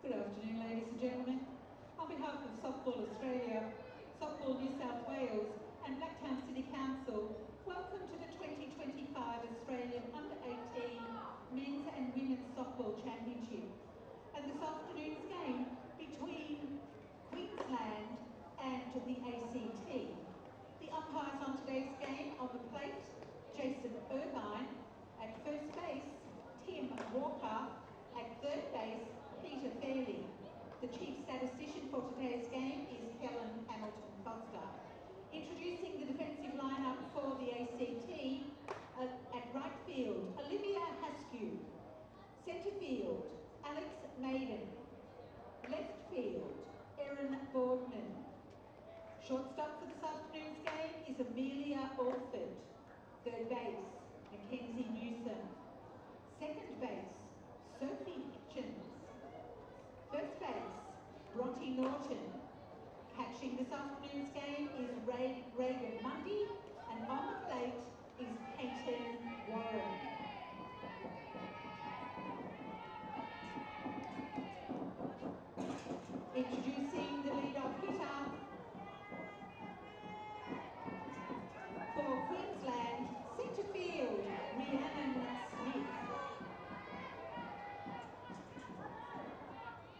Good afternoon, ladies and gentlemen. On behalf of Softball Australia, Softball New South Wales and Blacktown City Council, welcome to the 2025 Australian Under-18 Men's and Women's Softball Championship and this afternoon's game between Queensland and the ACT. The umpires on today's game on the plate, Jason Irvine; at first base, Tim Walker; at third base, Peter Fairley. The chief statistician for today's game is Helen Hamilton Foster. Introducing the defensive lineup for the ACT, at right field, Olivia Haskew; centre field, Alex Maiden; left field, Erin Boardman. Shortstop for this afternoon's game is Amelia Orford. Third base, Mackenzie Newsom. Second base, Sophie Hitchens. First base, Bronte Norton. Catching this afternoon's game is Reagan Mundy, and on the plate is Peyton Warren. Introducing the lead-off hitter for Queensland, centre field, Rhiannon Smith.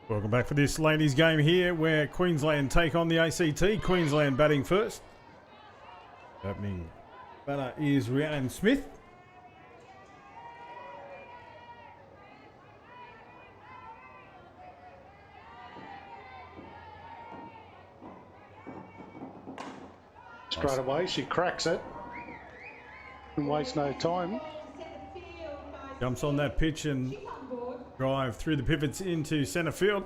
Welcome back for this ladies' game here where Queensland take on the ACT. Queensland batting first. Opening batter is Rhiannon Smith. Straight away, she cracks it and wastes no time. Jumps on that pitch and drive through the pivots into centre field.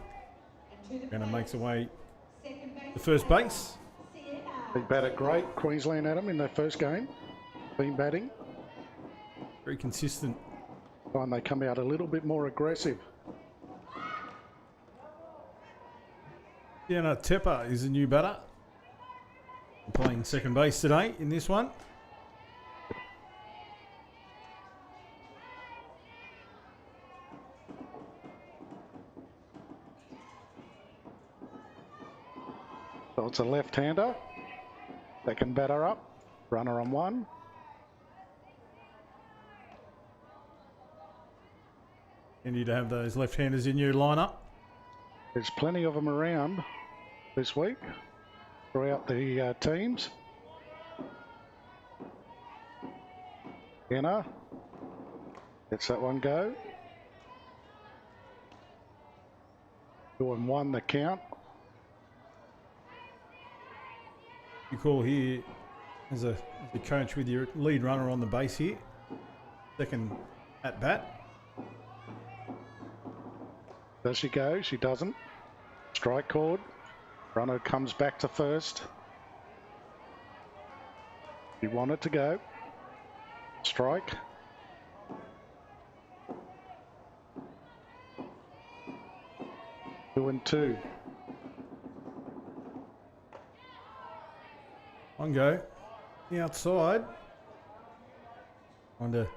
And it makes her way to first base. They batted great, Queensland, Adam, in their first game. Been batting. Very consistent. And they come out a little bit more aggressive. Sienna Tepper is a new batter. Playing second base today in this one. So it's a left-hander. Second batter up. Runner on one. You need to have those left-handers in your lineup. There's plenty of them around this week throughout the teams. Anna lets that one go. 2-1 the count. You call here as a coach with your lead runner on the base here. Second at bat. Does she go? She doesn't. Strike called. Runner comes back to first. She wanted to go. Strike. Two and two. One go. The outside. Under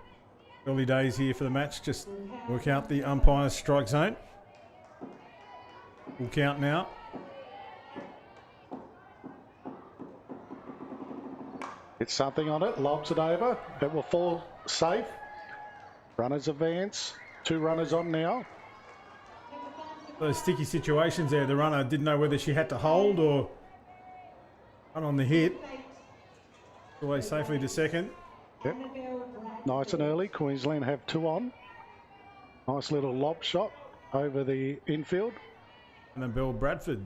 early days here for the match. Just work out the umpire's strike zone. Full count now. It's something on it, lobs it over. It will fall safe. Runners advance. Two runners on now. Those sticky situations there. The runner didn't know whether she had to hold or run on the hit. Away safely to second. Yep. Nice and early. Queensland have two on. Nice little lob shot over the infield. And then Belle Bradford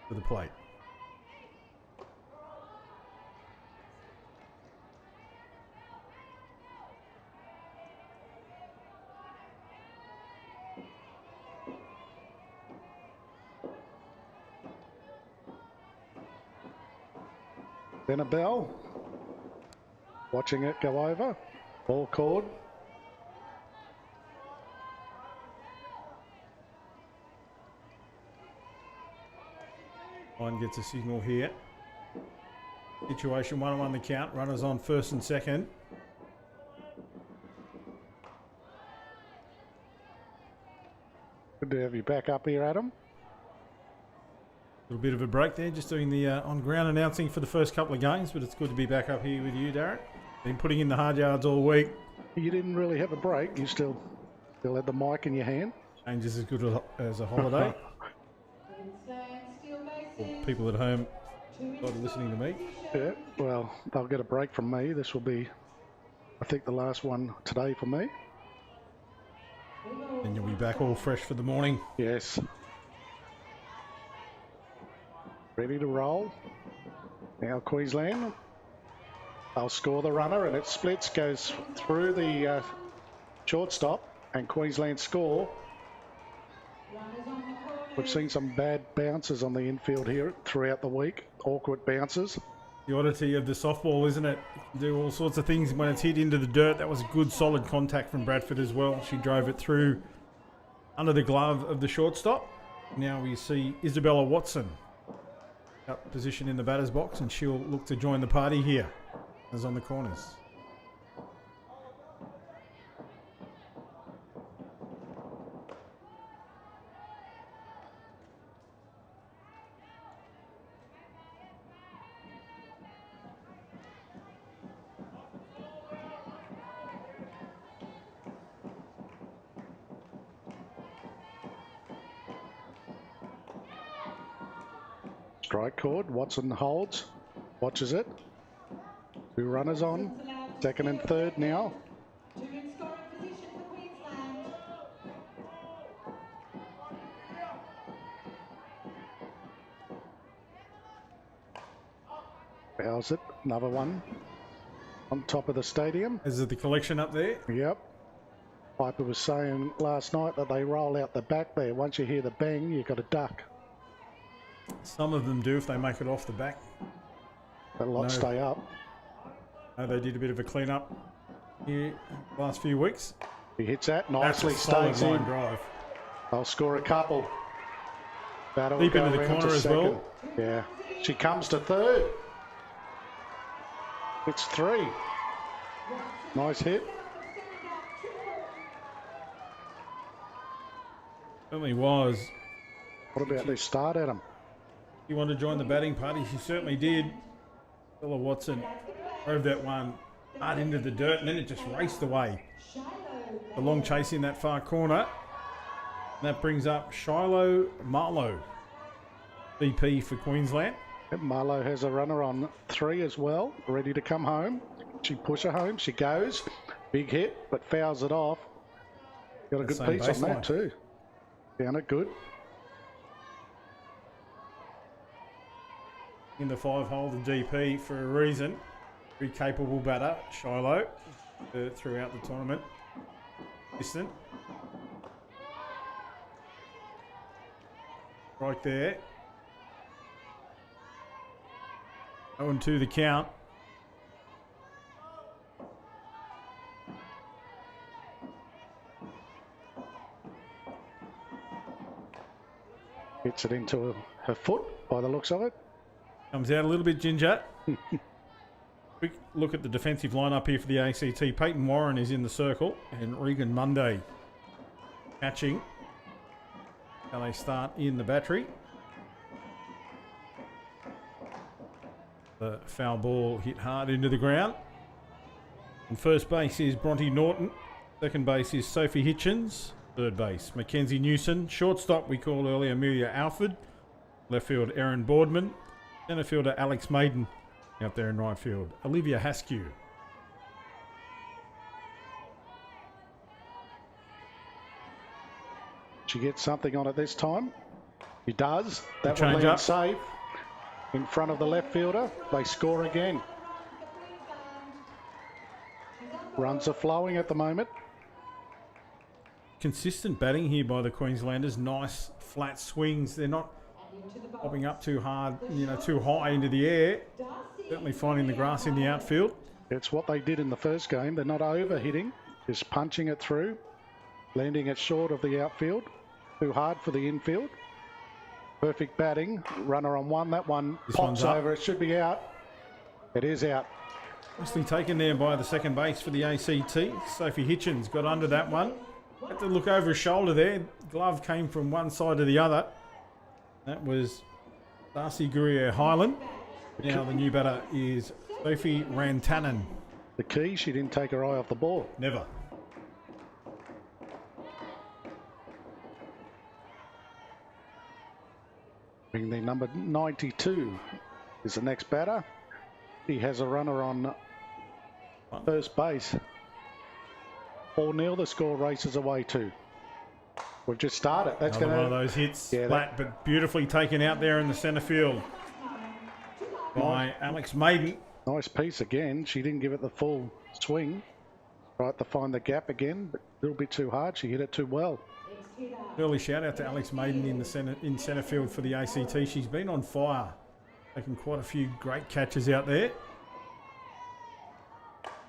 to the plate. Then a bell. Watching it go over. Ball called. Line gets a signal here. Situation 1-1 the count. Runners on first and second. Good to have you back up here, Adam. A little bit of a break there, just doing the on-ground announcing for the first couple of games, but it's good to be back up here with you, Darren. Been putting in the hard yards all week. You didn't really have a break. You still had the mic in your hand. Change is as good as a holiday. For people at home listening to me. Yeah, well, they'll get a break from me. This will be, I think, the last one today for me. And you'll be back all fresh for the morning. Yes. Ready to roll. Now Queensland. They'll score the runner and it splits, goes through the shortstop, and Queensland score. We've seen some bad bounces on the infield here throughout the week. Awkward bounces. The oddity of the softball, isn't it? You do all sorts of things when it's hit into the dirt. That was a good solid contact from Bradford as well. She drove it through under the glove of the shortstop. Now we see Isabella Watson up position in the batter's box, and she'll look to join the party here as on the corners. Strike cord. Watson holds. Watches it. 2 runners on. Second and third now. Fouls it. Another one. On top of the stadium. Is it the collection up there? Yep. Piper was saying last night that they roll out the back there. Once you hear the bang, you've got to duck. Some of them do if they make it off the back. But a lot stay up. No, they did a bit of a clean up here last few weeks. He hits that nicely, That's a solid stays in. line drive. They'll score a couple. Battle Deep go into the around corner to as second. well. Yeah. She comes to third. It's 3. Nice hit. Certainly was. What about this start, Adam? You want to join the batting party? She certainly did. Ella Watson drove that one hard into the dirt, and then it just raced away. A long chase in that far corner. And that brings up Shiloh Marlowe, BP for Queensland. Marlowe has a runner on 3 as well, ready to come home. She push her home, she goes. Big hit, but fouls it off. Got a good piece on that too. Down it good. In the 5-hole, the DP for a reason. Very capable batter, Shiloh, throughout the tournament. Distant. Right there. 0-2 the count. Hits it into her foot by the looks of it. Comes out a little bit ginger. Quick look at the defensive lineup here for the ACT. Peyton Warren is in the circle, and Regan Monday catching. Now they start in the battery. The foul ball hit hard into the ground. And first base is Bronte Norton. Second base is Sophie Hitchens. Third base, Mackenzie Newson. Shortstop, we called earlier, Amelia Alford. Left field, Erin Boardman. Centre fielder, Alex Maiden. Out there in right field, Olivia Haskew. She gets something on it this time. She does. That will Change land up. safe in front of the left fielder. They score again. Runs are flowing at the moment. Consistent batting here by the Queenslanders. Nice flat swings. They're not popping up too hard, too high into the air. Certainly finding the grass in the outfield. It's what they did in the first game. They're not over-hitting, just punching it through, landing it short of the outfield. Too hard for the infield. Perfect batting. Runner on 1. That one pops over. It should be out. It is out. Nicely taken there by the second base for the ACT. Sophie Hitchens got under that one. Had to look over his shoulder there. glove came from one side to the other. That was Darcy Gurrier-Hyland. Now the new batter is Sophie Rantanen. The key, she didn't take her eye off the ball. Never. Being the number 92 is the next batter. He has a runner on first base. 4-0, the score races away to. We've just started. That's going to one of those hits, flat but beautifully taken out there in the centre field by Alex Maiden. Nice piece again. She didn't give it the full swing. Tried to find the gap again, but a little bit too hard. She hit it too well. Early shout out to Alex Maiden in centre field for the ACT. She's been on fire, taking quite a few great catches out there.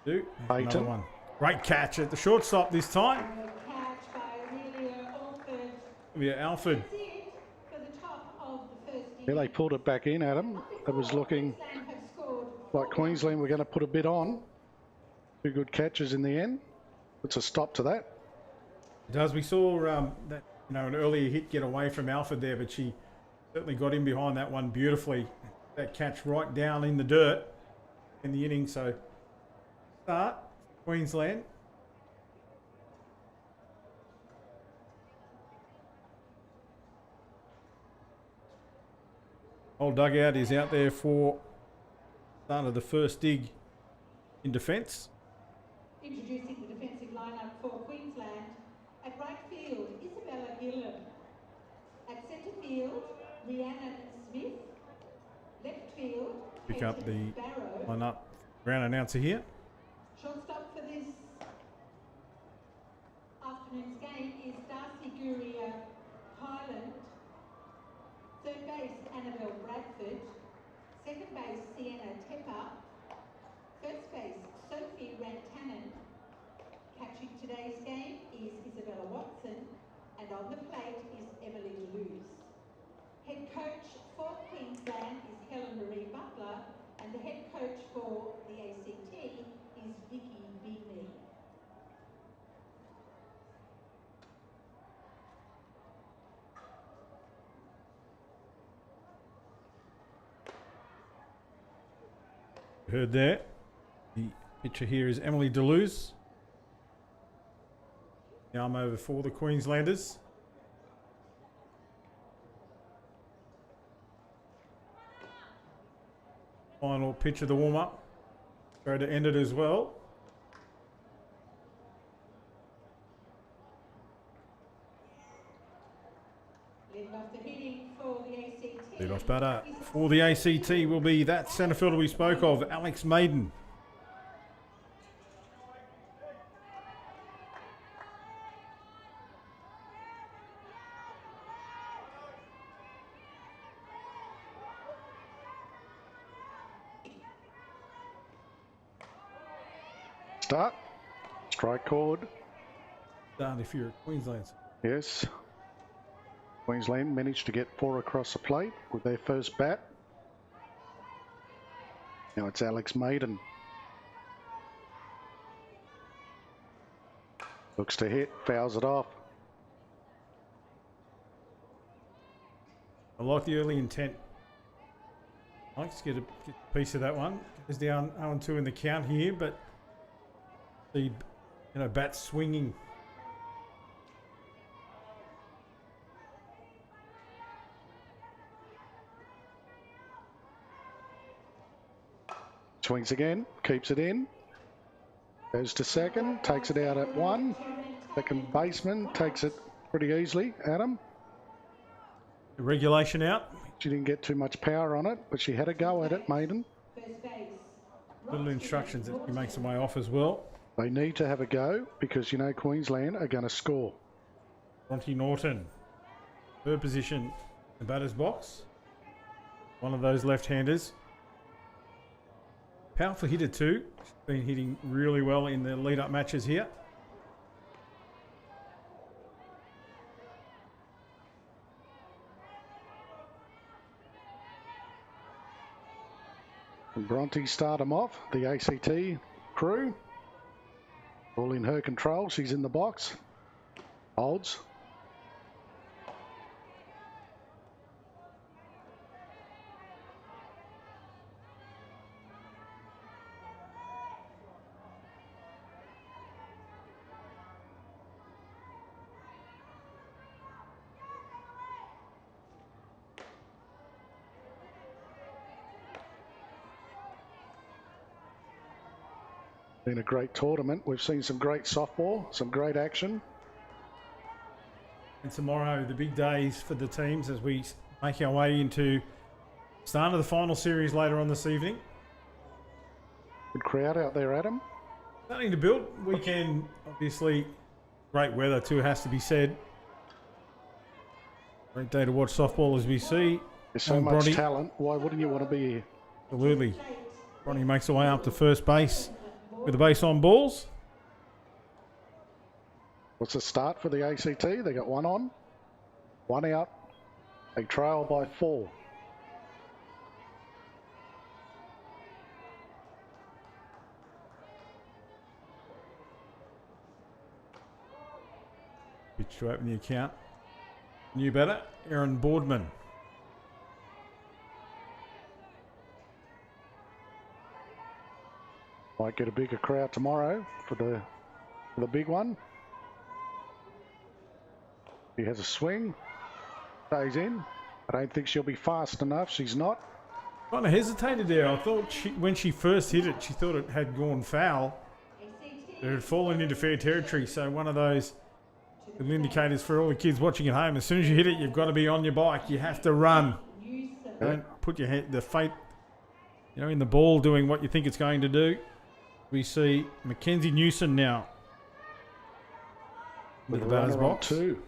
Another one. Great catch at the shortstop this time. Yeah, Alford. Yeah, they pulled it back in, Adam. It was looking like Queensland were going to put a bit on. 2 good catches in the end. It's a stop to that. It does. We saw that an earlier hit get away from Alford there, but she certainly got in behind that one beautifully. That catch right down in the dirt in the inning. So start Queensland. Old dugout is out there for start of the first dig in defence. Introducing the defensive lineup for Queensland. At right field, Isabella Gillen. At centre field, Rhiannon Smith. Left field, Pick up the Barrow. lineup. Ground announcer here. Shortstop for this afternoon's game is Darcy Gurrier-Hyland. Third base, Annabelle Bradford. Second base, Sienna Tepper. First base, Sophie Rantanen. Catching today's game is Isabella Watson. And on the plate is Emily Deleuze. Head coach for Queensland is Helen Marie Butler. And the head coach for the ACT is Vicky Beagney. Heard there. The pitcher here is Emily Deleuze. Now I'm over for the Queenslanders. Final pitch of the warm-up. Go to end it as well. Lead-off batter for the ACT will be that centre fielder we spoke of, Alex Maiden. Start. Strike chord. Start if you're at Queensland. Yes. Queensland managed to get 4 across the plate with their first bat. Now it's Alex Maiden. Looks to hit, fouls it off. I like the early intent. Let's get a piece of that one. Goes down 0-2 in the count here, but the bat swinging. Swings again, keeps it in. Goes to second, takes it out at 1. Second baseman takes it pretty easily. Adam. Regulation out. She didn't get too much power on it, but she had a go at it, Maiden. Little instructions that she makes her way off as well. They need to have a go because Queensland are going to score. Bronte Norton, her position, the batter's box. One of those left-handers. Powerful hitter too. She's been hitting really well in the lead-up matches here. And Bronte start them off, the ACT crew. All in her control, she's in the box. Holds. Been a great tournament. We've seen some great softball, some great action. And tomorrow, the big days for the teams as we make our way into start of the final series later on this evening. Good crowd out there, Adam. Starting to build. Weekend, obviously, great weather too, has to be said. Great day to watch softball as we see. There's so much talent. Why wouldn't you want to be here? Absolutely. Bronny makes her way up to first base with the base on balls. What's the start for the ACT? They got one on, one out. They trail by 4. Pitch to open the account. New batter, Aaron Boardman. Might get a bigger crowd tomorrow for the big one. He has a swing, stays in. I don't think she'll be fast enough. She's not. Kind of hesitated there. I thought when she first hit it, she thought it had gone foul. It had fallen into fair territory. So one of those little indicators for all the kids watching at home. As soon as you hit it, you've got to be on your bike. You have to run. Don't put your head, the fate, in the ball doing what you think it's going to do. We see Mackenzie Newson now with the batter's box. 2.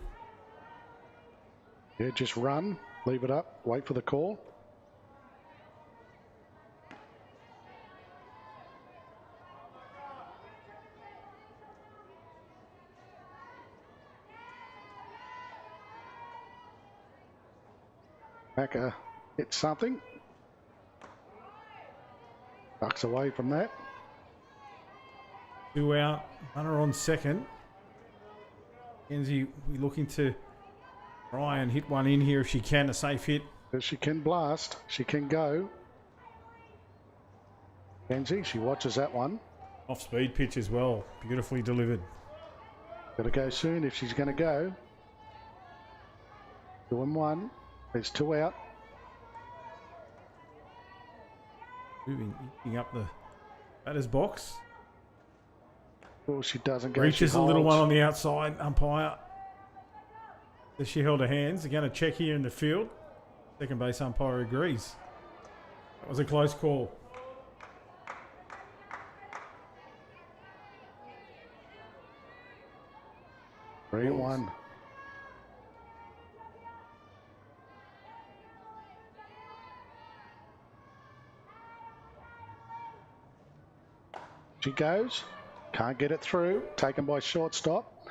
Yeah, just run, leave it up, wait for the call. Macca hits something. Ducks away from that. 2 out, runner on second. Mackenzie, we're looking to try and hit one in here if she can, a safe hit. But she can blast, she can go. Mackenzie, she watches that one. Off speed pitch as well, beautifully delivered. Got to go soon if she's going to go. 2-1. There's 2 out. Eating up the batter's box. Well, she doesn't go. Reaches a little one on the outside. Umpire. As she held her hands. They're going to check here in the field. Second base umpire agrees. That was a close call. Three and 1. She goes, can't get it through, taken by shortstop,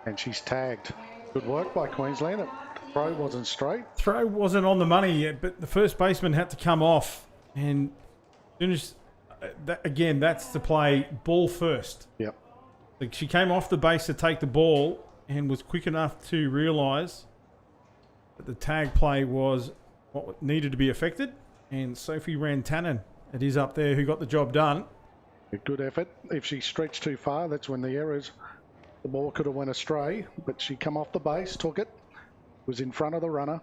and she's tagged. Good work by Queensland. The throw wasn't straight. Throw wasn't on the money yet, but the first baseman had to come off. And as soon as, again, that's the play, ball first. Yep. Like she came off the base to take the ball and was quick enough to realise that the tag play was what needed to be affected. And Sophie Rantanen, it is up there, who got the job done. A good effort. If she stretched too far, that's when the errors. The ball could have went astray, but she come off the base, took it, was in front of the runner.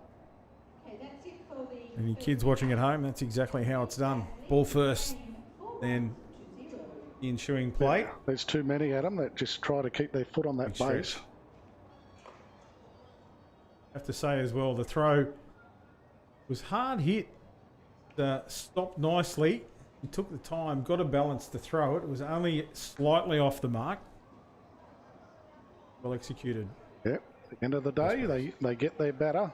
Any kids watching at home, that's exactly how it's done. Ball first, then the ensuing play. Yeah, there's too many, Adam, that just try to keep their foot on that base. I have to say as well, the throw was hard hit, stopped nicely. He took the time, got a balance to throw it. It was only slightly off the mark. Well executed. Yep. At the end of the day, they get their batter.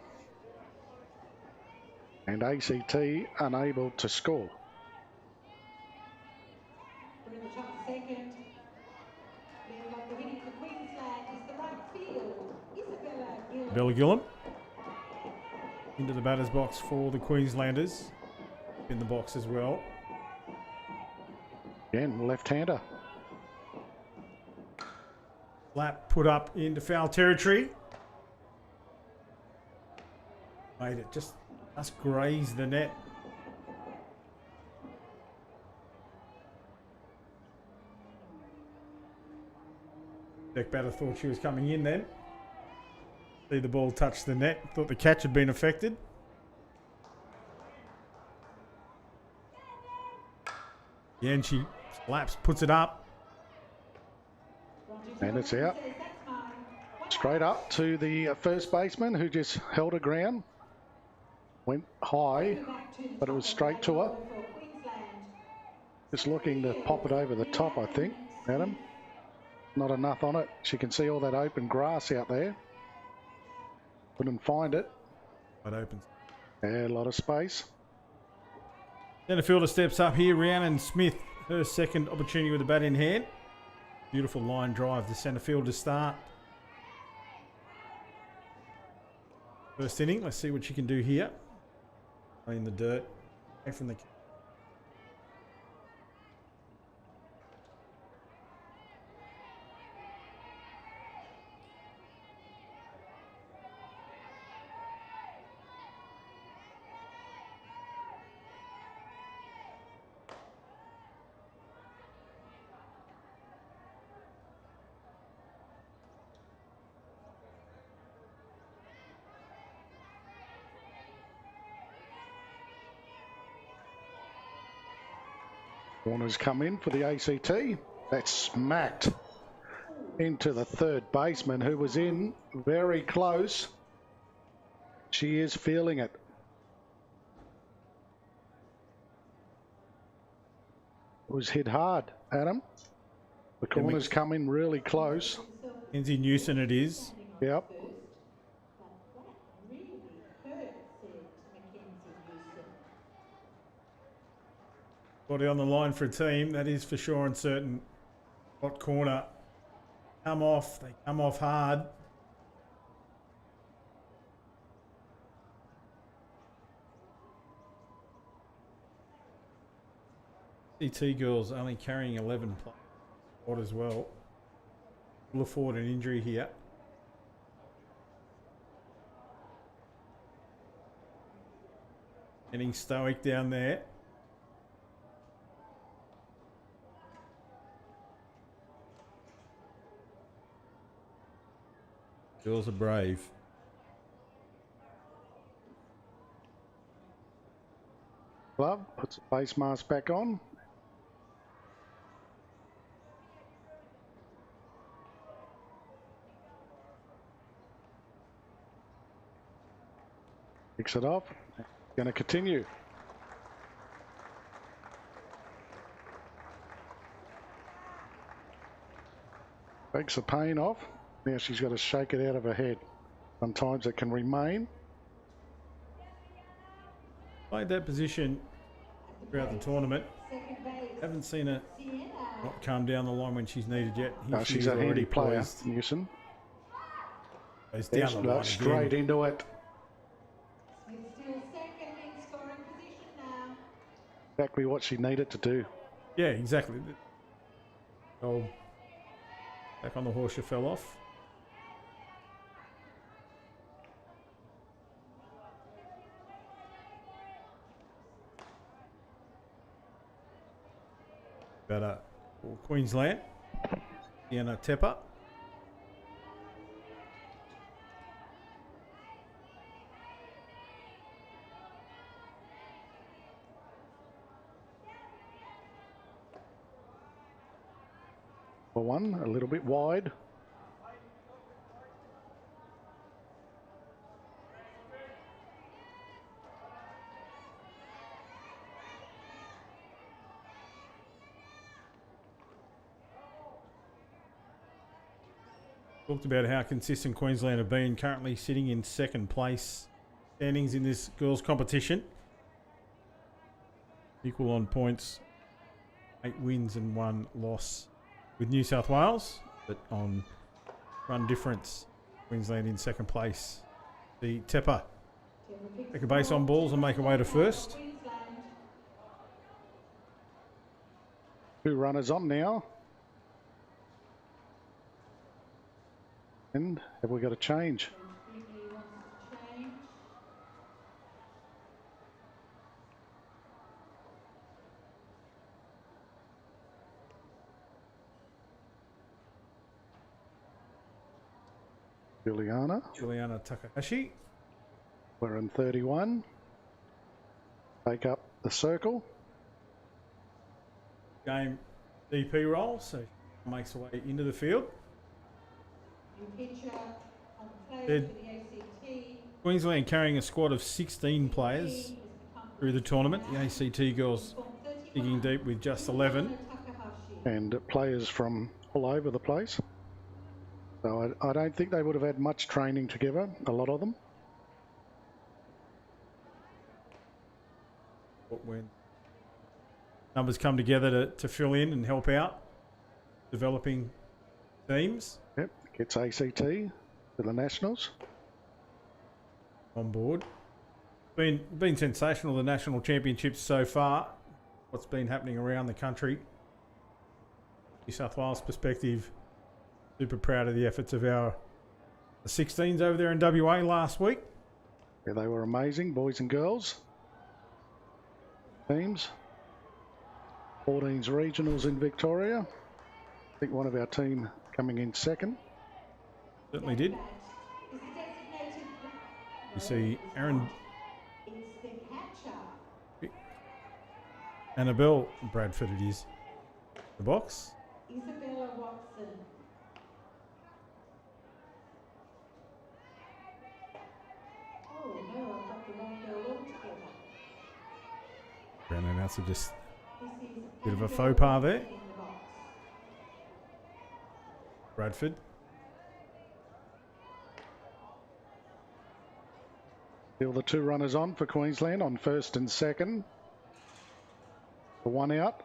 And ACT unable to score. Bella Gillum into the batter's box for the Queenslanders. In the box as well. Again, left-hander. Lap put up into foul territory. Made it just graze the net. Deck batter thought she was coming in then. See the ball touch the net. Thought the catch had been affected. Yeah, and she Slaps, puts it up. And it's out. Straight up to the first baseman who just held her ground. Went high, but it was straight to her. Just looking to pop it over the top, I think, Adam. Not enough on it. She can see all that open grass out there. Couldn't find it. It opens. Yeah, a lot of space. Centre fielder steps up here. Rhiannon Smith, her second opportunity with the bat in hand. Beautiful line drive. The centre field to start. First inning. Let's see what she can do here. In the dirt. Away from the... Warner's come in for the ACT. That's smacked into the third baseman who was in very close. She is feeling it. It was hit hard, Adam. The corner's come in really close. Kenzie Newson it is. Yep. Body on the line for a team, that is for sure and certain. Hot corner. Come off, they come off hard. CT girls only carrying 11 players as well. We'll afford an injury here. Getting stoic down there. Girls are brave. Glove, puts the face mask back on. Picks it off. Going to continue. Takes the pain off. Now she's got to shake it out of her head. Sometimes it can remain. Played that position throughout the tournament. Haven't seen her not calm down the line when she's needed yet. No, she's a handy player, Newson. Goes down the line straight again. into it. Exactly what she needed to do. Yeah, exactly. Oh, back on the horse, she fell off. Better Queensland. Iana Tepper. For one, a little bit wide. Talked about how consistent Queensland have been, currently sitting in second place standings in this girls' competition. Equal on points, 8 wins and 1 loss with New South Wales, but on run difference, Queensland in second place. The Tepper take a base on balls and make her way to first. 2 runners on now. And have we got a change? Juliana Takahashi. We're in 31. Take up the circle. Game DP role, so she makes her way into the field. New pitcher on play They're- for the ACT. Queensland carrying a squad of 16 players through the tournament. The ACT girls digging deep with just 11. And players from all over the place. So I don't think they would have had much training together, a lot of them. When numbers come together to fill in and help out developing teams. Yep, gets ACT to the Nationals. On board. Been sensational, the national championships so far. What's been happening around the country. New South Wales perspective, super proud of the efforts of the 16s over there in WA last week. Yeah, they were amazing, boys and girls. Teams. 14s regionals in Victoria. I think one of our team coming in second. Certainly did. You see Aaron Annabelle Bradford it is. The box. Isabella Watson. Oh no, I've got the wrong girl altogether. Ground announcer just This is bit of a Annabelle faux pas there. in the box. Bradford. Still the two runners on for Queensland on first and second. The one out.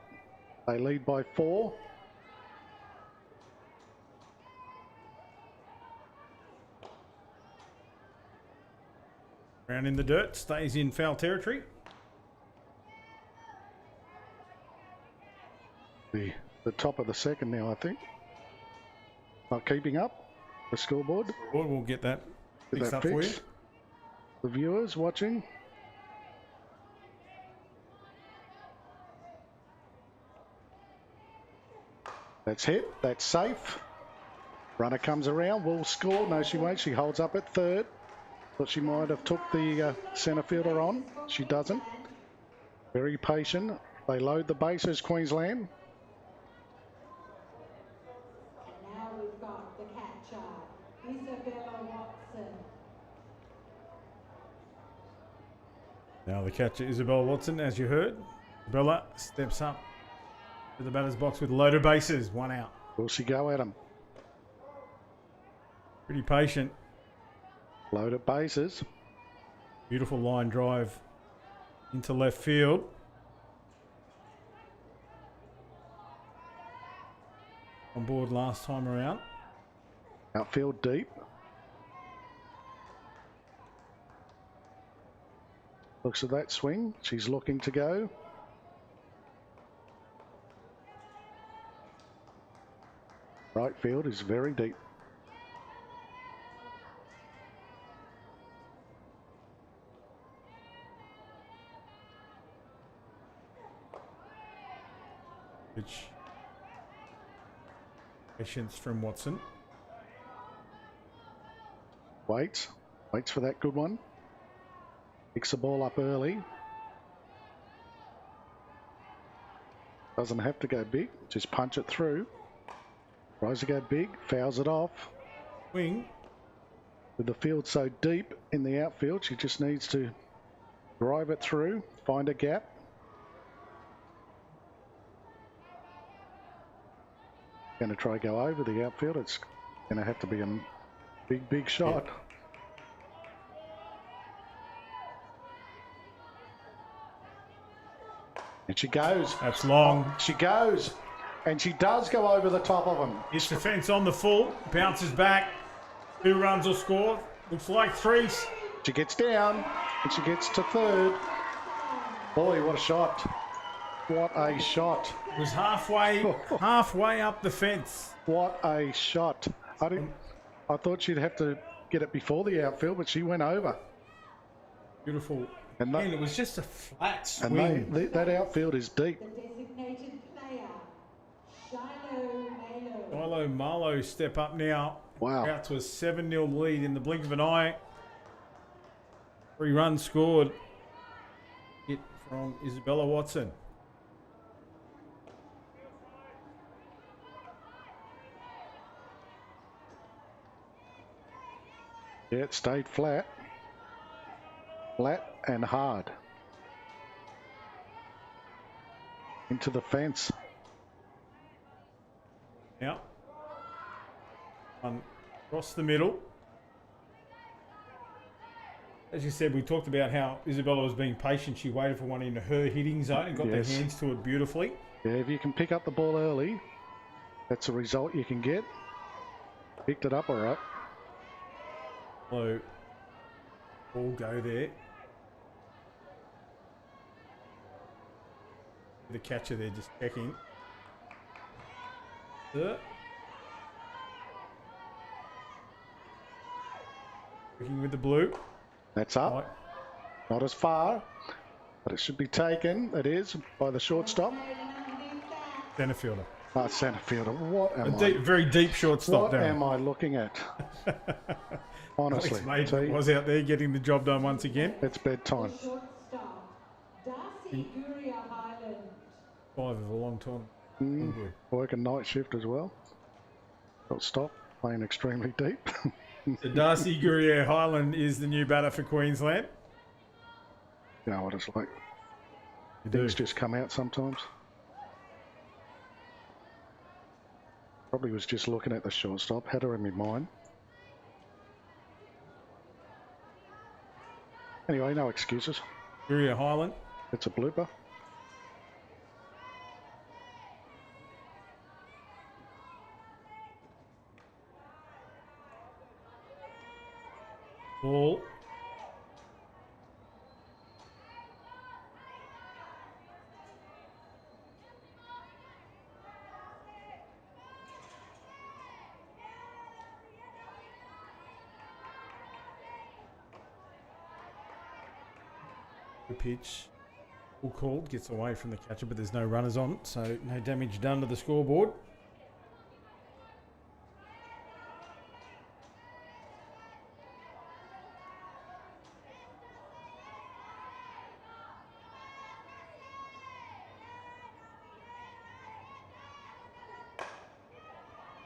They lead by 4. Round in the dirt, stays in foul territory. The top of the second now, I think. Not keeping up the scoreboard. We'll get that Get fixed that up for you. fixed. The viewers watching. That's hit. That's safe. Runner comes around. Will score. No, she won't. She holds up at third. Thought she might have took the centre fielder on. She doesn't. Very patient. They load the bases, Queensland. And now we've got the catcher, Isabella Watson. Now the catcher, Isabella Watson, as you heard. Isabella steps up to the batter's box with loaded bases. One out. Will she go at him? Pretty patient. Loaded bases. Beautiful line drive into left field. On board last time around. Outfield deep. Looks at that swing. She's looking to go. Right field is very deep. Which patience from Watson. Waits for that good one. Picks the ball up early. Doesn't have to go big, just punch it through. Tries to go big, fouls it off. Wing. With the field so deep in the outfield, she just needs to drive it through, find a gap. Going to try go over the outfield. It's going to have to be a big shot. Yeah. And she goes. That's long. She goes. And she does go over the top of him. Hits the fence on the full. Bounces back. 2 runs will score. Looks like 3. She gets down and she gets to third. Boy, what a shot. What a shot. It was halfway up the fence. What a shot. I thought she'd have to get it before the outfield, but she went over. Beautiful. And it was just a flat And swing. that outfield is deep. The designated player, Shiloh Malo. Shiloh Marlowe step up now. Wow. Out to a 7-0 lead in the blink of an eye. 3 runs scored. Hit from Isabella Watson. Yeah, it stayed flat. Flat and hard. Into the fence. Now, one across the middle. As you said, we talked about how Isabella was being patient. She waited for one into her hitting zone and got Yes. their hands to it beautifully. Yeah, if you can pick up the ball early, that's a result you can get. Picked it up all right. So, ball go there. The catcher there just checking. Working with the blue. That's up. Right. Not as far, but it should be taken. It is by the shortstop. Centre fielder. Centre fielder. What am Very deep shortstop What down. am I looking at? Honestly, Alex Maiden was out there getting the job done once again. it's bedtime. Darcy Guria Highland. 5 of a long time. Working night shift as well. Shortstop playing extremely deep. So Darcy Guerriere Highland is the new batter for Queensland. You know what it's like. You do. Things just come out sometimes. Probably was just looking at the shortstop. Had her in my mind. Anyway, no excuses. Guerriere Highland. It's a blooper. Ball. The pitch. All called. Gets away from the catcher, but there's no runners on, so no damage done to the scoreboard.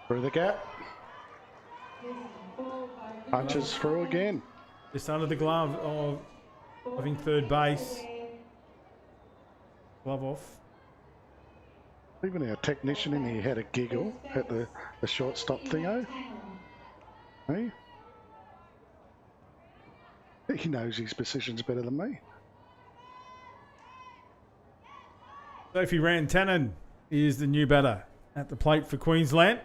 Through the gap. Punches through again. Just under the glove of, I think, third base. Glove off. Even our technician in here had a giggle at the shortstop thingo. Hey? He knows his positions better than me. Sophie Rantanen is the new batter at the plate for Queensland.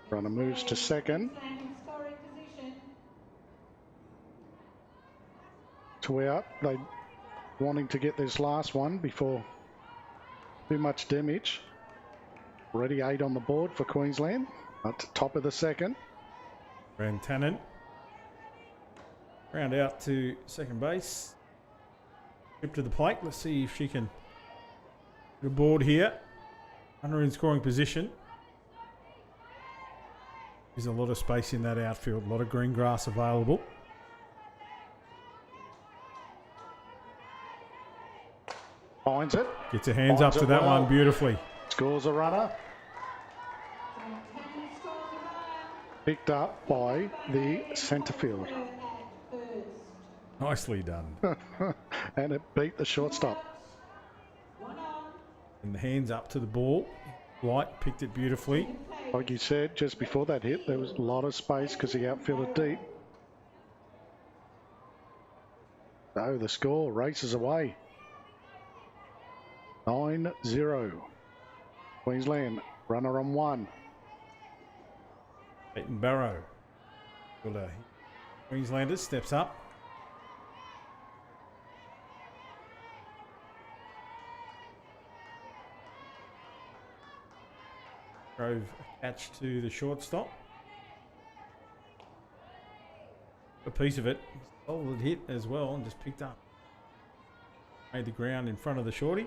Runner moves to second. Two out. They wanting to get this last one before too much damage. Already 8 on the board for Queensland. At the top of the second. Rantanen. Round out to second base. Trip to the plate. Let's see if she can get a board here. Under in scoring position. There's a lot of space in that outfield. A lot of green grass available. Finds it. Gets her hands up to that one beautifully. Scores a runner. Picked up by the centre field. Nicely done. And it beat the shortstop. And the hands up to the ball. Light picked it beautifully. Like you said, just before that hit, there was a lot of space because he outfielded deep. So the score races away. 9-0. Queensland, runner on 1. Peyton Barrow. Queenslanders steps up. Drove a catch to the shortstop. A piece of it. Solid hit as well and just picked up. Made the ground in front of the shorty.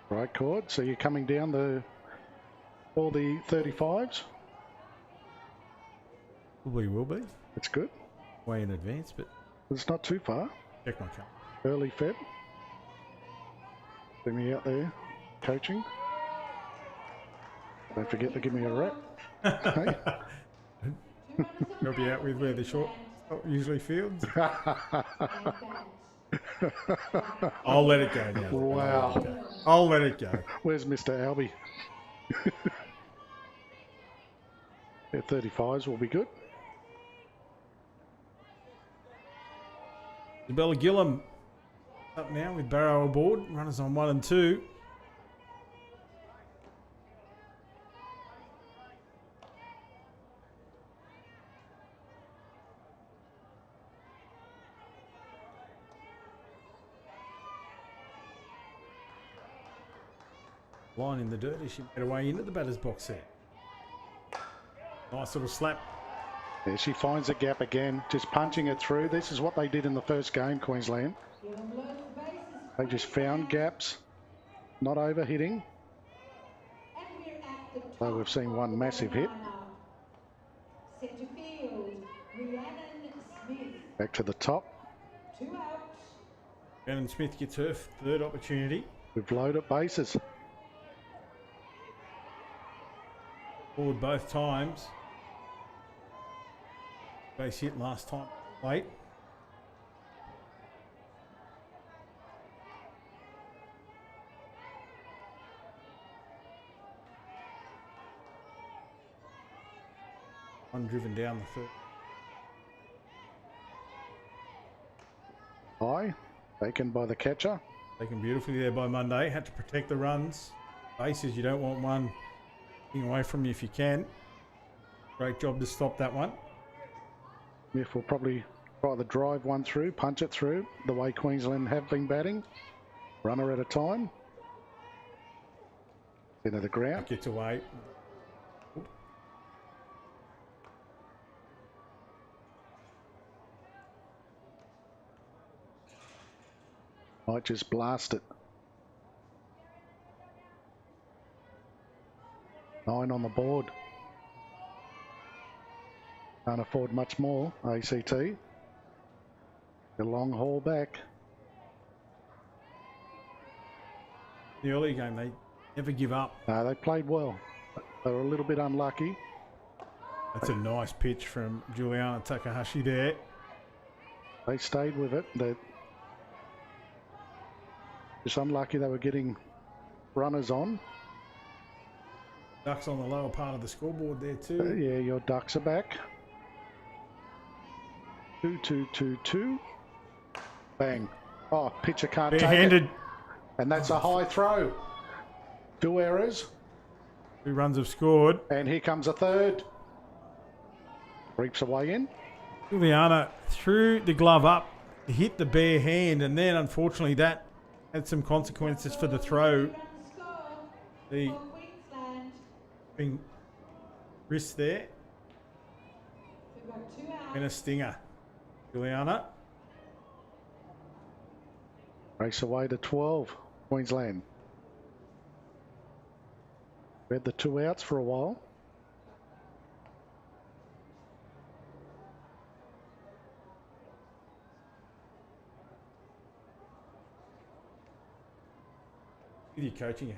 Right, Cord. So you're coming down all the 35s. Probably will be. It's good. Way in advance, but It's not too far. check my car. Early Feb. See me out there coaching. Don't forget to give me a rep. Hey. You'll be out with where the short stop usually fields. I'll let it go now. Wow. I'll let it go. Where's Mr. Albie? Yeah, 35s will be good. Isabella Gillum up now with Barrow aboard. Runners on 1 and 2. Line in the dirt as she made her way into the batter's box there. Nice little slap. Yeah, she finds a gap again, just punching it through. This is what they did in the first game, Queensland. They just found gaps, not overhitting. So we've seen one massive hit. Back to the top. Rhiannon Smith gets her third opportunity. We've loaded bases. Forward both times. Base hit last time late. One driven down the third. High, taken by the catcher. Taken beautifully there by Monday. Had to protect the runs. Bases, you don't want one getting away from you if you can. Great job to stop that one. Smith will probably try to drive one through, punch it through, the way Queensland have been batting. Runner at a time. Into the ground. Gets away. Might just blast it. 9 on the board. Can't afford much more, ACT. A long haul back. The early game, they never give up. No, they played well. They were a little bit unlucky. That's a nice pitch from Juliana Takahashi there. They stayed with it. They're just unlucky they were getting runners on. Ducks on the lower part of the scoreboard there too. Yeah, your Ducks are back. 2-2-2-2. Bang. Oh, pitcher can't take Bare-handed. it. And that's a high throw. 2 errors. 2 runs have scored. And here comes a third. Reaps away in. Juliana threw the glove up, hit the bare hand, and then unfortunately that had some consequences for the throw. The wrist there. And a stinger. Juliana. Race away to 12, Queensland. We had the 2 outs for a while. With your coaching,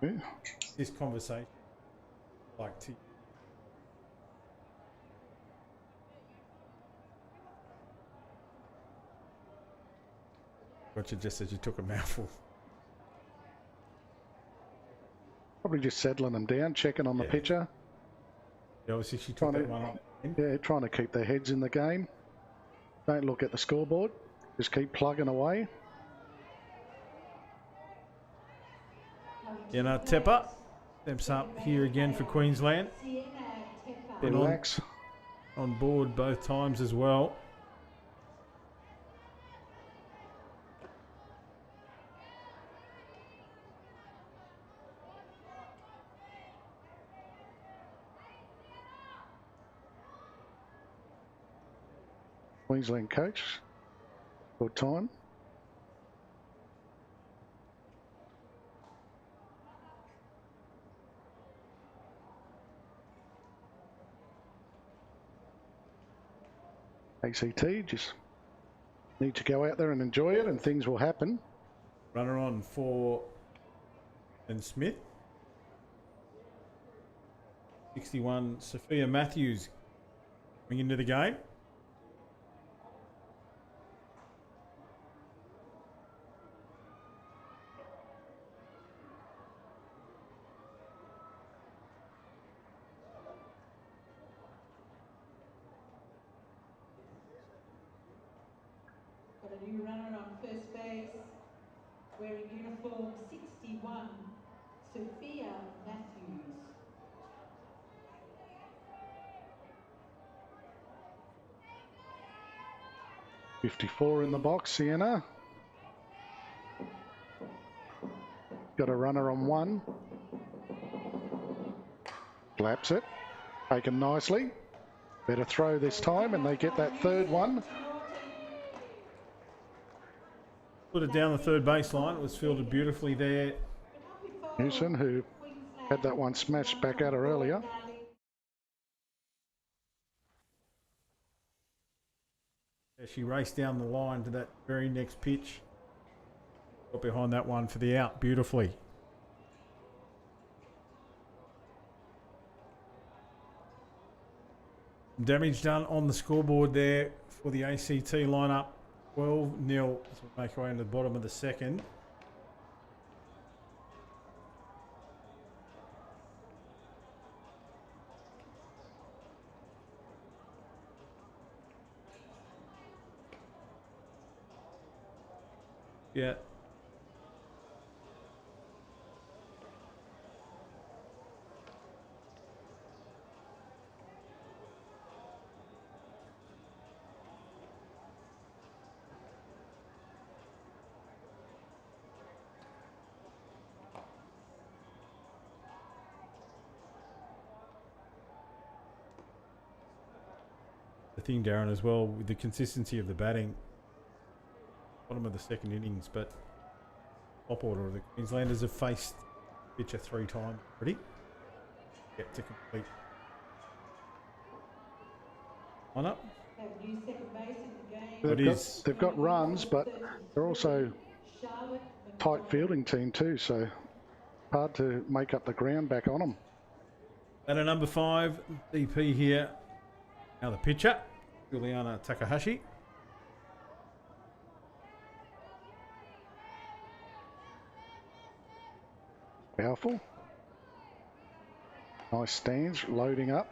Yeah. this conversation, like to what you just said, you took a mouthful. Probably just settling them down, checking on the pitcher. Yeah, obviously she took that one up. Yeah, trying to keep their heads in the game. Don't look at the scoreboard. Just keep plugging away. Tepper steps up here again for Queensland. Been Relax. on board both times as well. Queensland coach. Good time. ACT just need to go out there and enjoy it, and things will happen. Runner on for and Smith. 61, Sophia Matthews coming into the game. Got a new runner on first base, wearing uniform 61, Sophia Matthews. .54 in the box, Sienna. Got a runner on one. Laps it. Taken nicely. Better throw this time, and they get that third one. Put it down the third baseline. It was fielded beautifully there. Newson, who had that one smashed back at her earlier. She raced down the line to that very next pitch. Got behind that one for the out beautifully. Damage done on the scoreboard there for the ACT lineup. 12-0 as we make our way into the bottom of the second. Yeah. The thing, Darren, as well, with the consistency of the batting. Bottom of the second innings, but top order of the Queenslanders have faced pitcher 3 times already. Yet to complete one up. They've got runs, but they're also tight fielding team too, so hard to make up the ground back on them. And a number 5 DP here. Now the pitcher, Juliana Takahashi. Powerful. Nice stands, loading up.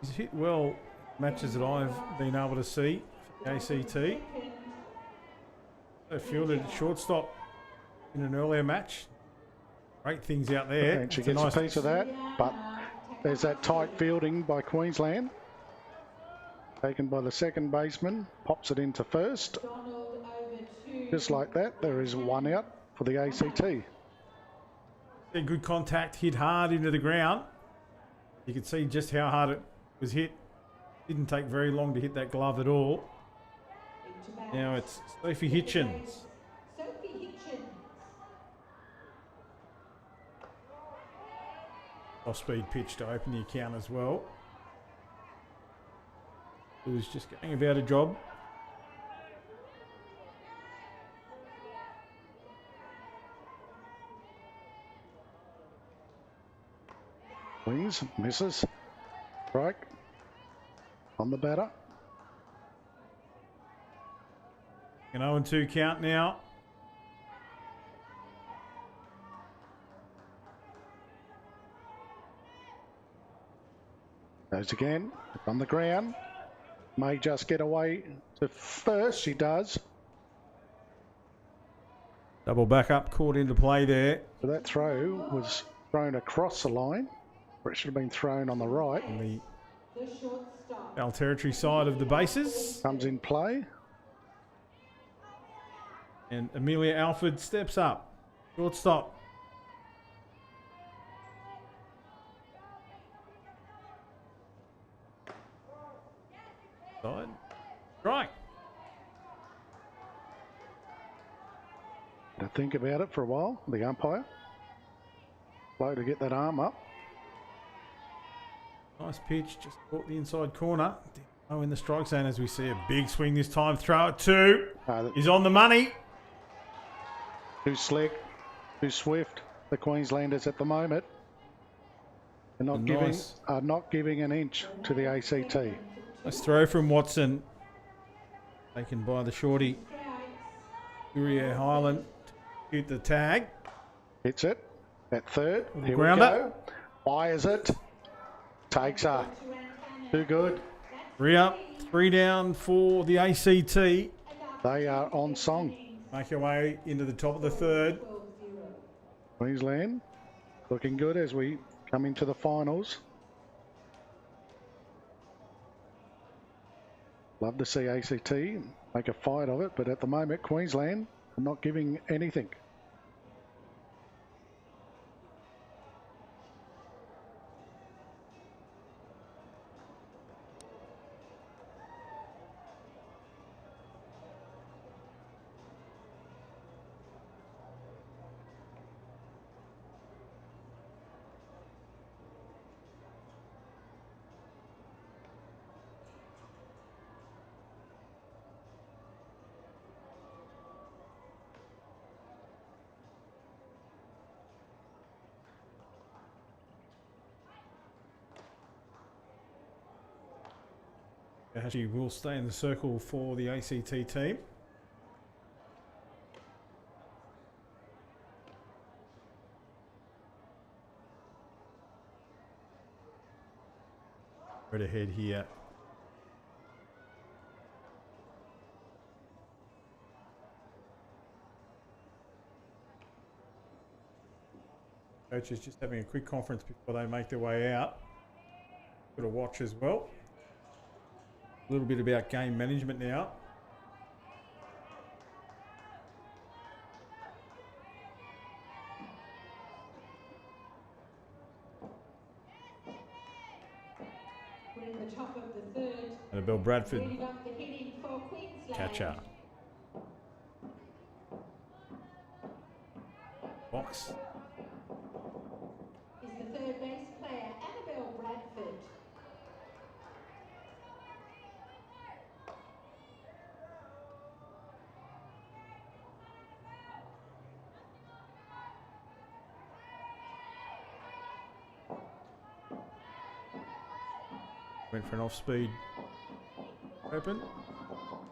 He's hit well matches that I've been able to see for the ACT. They fielded at shortstop in an earlier match. Great things out there. And she gets a piece of that, but there's that tight fielding by Queensland. Taken by the second baseman, pops it into first. Just like that, there is one out for the ACT. A good contact, hit hard into the ground. You can see just how hard it was hit. Didn't take very long to hit that glove at all. Now it's Sophie Hitchens. Off-speed pitch to open the account as well. Who's just going about a job. Wings, misses. Strike on the batter. An 0-2 count now. Goes again, on the ground. May just get away to first, she does. Double back up, caught into play there. So that throw was thrown across the line, where it should have been thrown on the right. On the foul territory side of the bases. Comes in play. And Amelia Alford steps up. Shortstop. Side. Strike. To think about it for a while, the umpire. Slow to get that arm up. Nice pitch, just caught the inside corner. Oh, in the strike zone as we see a big swing this time. Throw it two. He's on the money. Too slick, too swift. The Queenslanders at the moment. They're not giving an inch to the ACT. Nice throw from Watson. Taken by the shorty. Uriah Highland. Shoot the tag. Hits it at third. Here Grounder. we go. Fires it. Takes her. Too good. 3 up, 3 down for the ACT. They are on song. Make our way into the top of the third. Queensland looking good as we come into the finals. Love to see ACT make a fight of it, but at the moment Queensland are not giving anything. Actually, will stay in the circle for the ACT team. Right ahead here. Coaches just having a quick conference before they make their way out. Got to watch as well. A little bit about game management now. We're in the top of the third. And Bill Bradford, Reading up the hitting for Queensland. catcher. Box. Is the third base player Annabelle Bradford. Went for an off-speed open.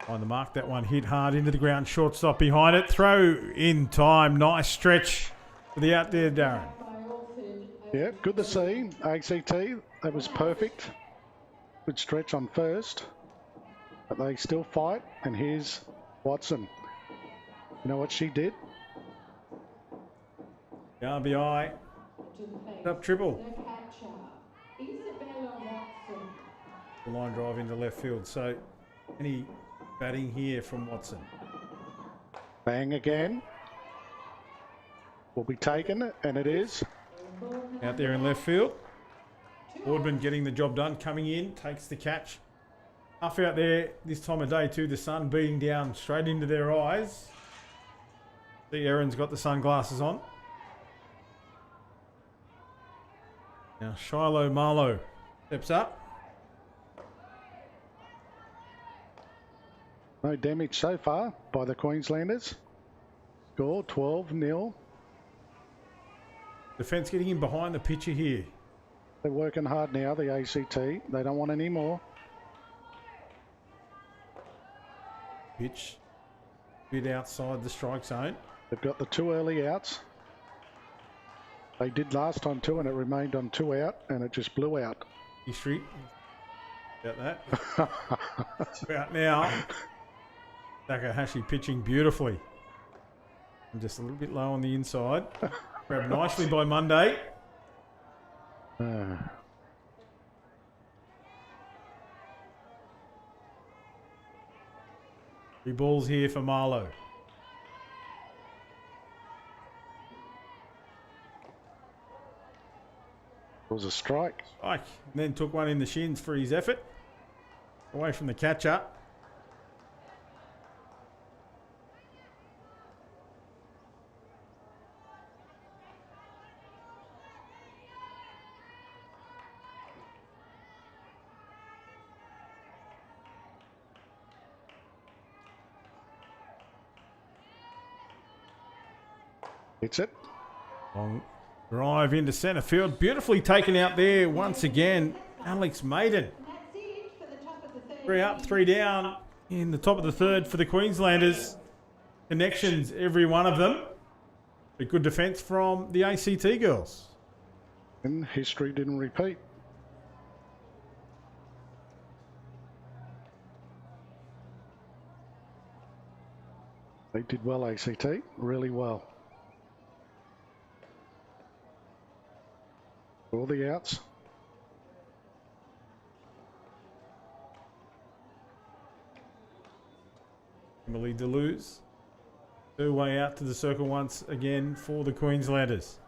On the mark, that one hit hard into the ground. Shortstop behind it. Throw in time. Nice stretch for the out there, Darren. Yeah, good to see. ACT, that was perfect. Good stretch on first. But they still fight. And here's Watson. You know what she did? The RBI. Up triple. The catcher, Isabella Watson. The line drive into left field. So, any batting here from Watson? Bang again. Will be taken, and it is. Out there in left field. Boardman getting the job done. Coming in. Takes the catch. Tough out there this time of day too. The sun beating down straight into their eyes. See, Erin's got the sunglasses on. Now Shiloh Marlowe steps up. No damage so far by the Queenslanders. Score 12-0. Defence getting in behind the pitcher here. They're working hard now, the ACT. They don't want any more. Pitch. Bit outside the strike zone. They've got the 2 early outs. They did last time too, and it remained on 2 out, and it just blew out. History. About that. About now. Takahashi pitching beautifully. And just a little bit low on the inside. Grabbed nicely by Monday. Three balls here for Marlowe. It was a strike. And then took one in the shins for his effort. Away from the catcher. Hits it. Long drive into centre field. Beautifully taken out there once again. Alex Maiden. And that's it for the top of the third. 3 up, 3 down in the top of the third for the Queenslanders. Connections, every one of them. A good defence from the ACT girls. And history didn't repeat. They did well, ACT. Really well. All the outs. Emily Deleuze. Her way out to the circle once again for the Queenslanders.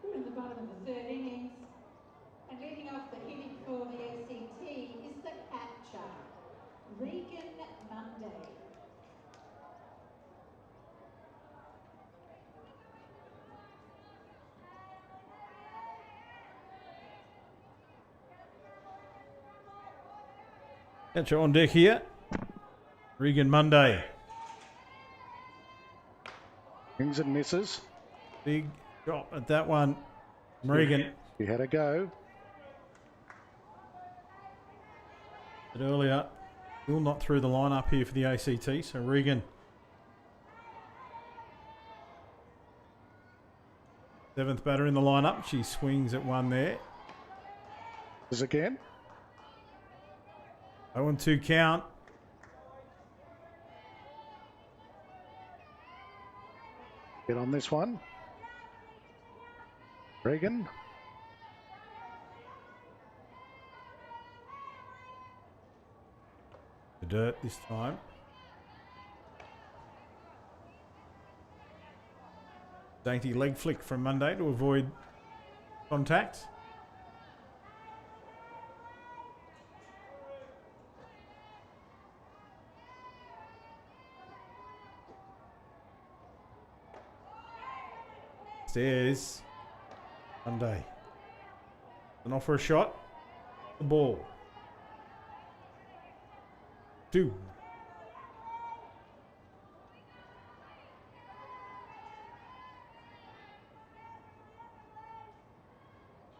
We're in the bottom of the third innings. And leading off the hitting for the ACT is the catcher, Regan Monday. Catcher on deck here. Regan Monday. Swings and misses. Big drop at that one. Regan. He had a go. But earlier, still not through the lineup here for the ACT. So Regan. Seventh batter in the lineup. She swings at one there. Is again. 0-2 count. Get on this one. Regan. The dirt this time. Dainty leg flick from Monday to avoid contact. Stairs. Monday. An offer a shot. The ball. 2.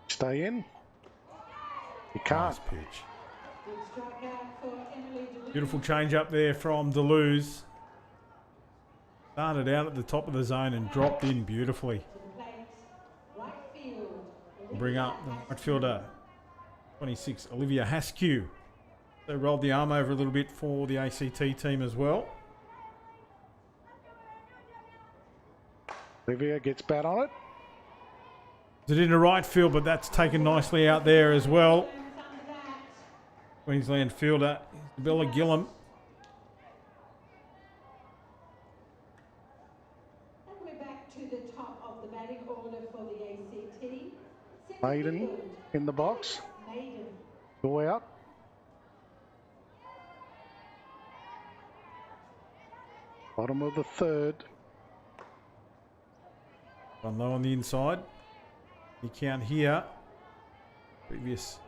Stay in. He can't. Nice pitch. Good strikeout for Emily Deleuze. Beautiful change up there from Deleuze. Started out at the top of the zone and dropped in beautifully. To the plate, right field. Bring up the right fielder, 26, Olivia Haskew. They rolled the arm over a little bit for the ACT team as well. Olivia gets bat on it. It in the right field, but that's taken nicely out there as well. Turns under that. Queensland fielder, Isabella Gillum. And we're back to the top of the batting order for the ACT. Centre Maiden field, in the box. Maiden. Go out. Bottom of the third. One low on the inside. You count here. Previous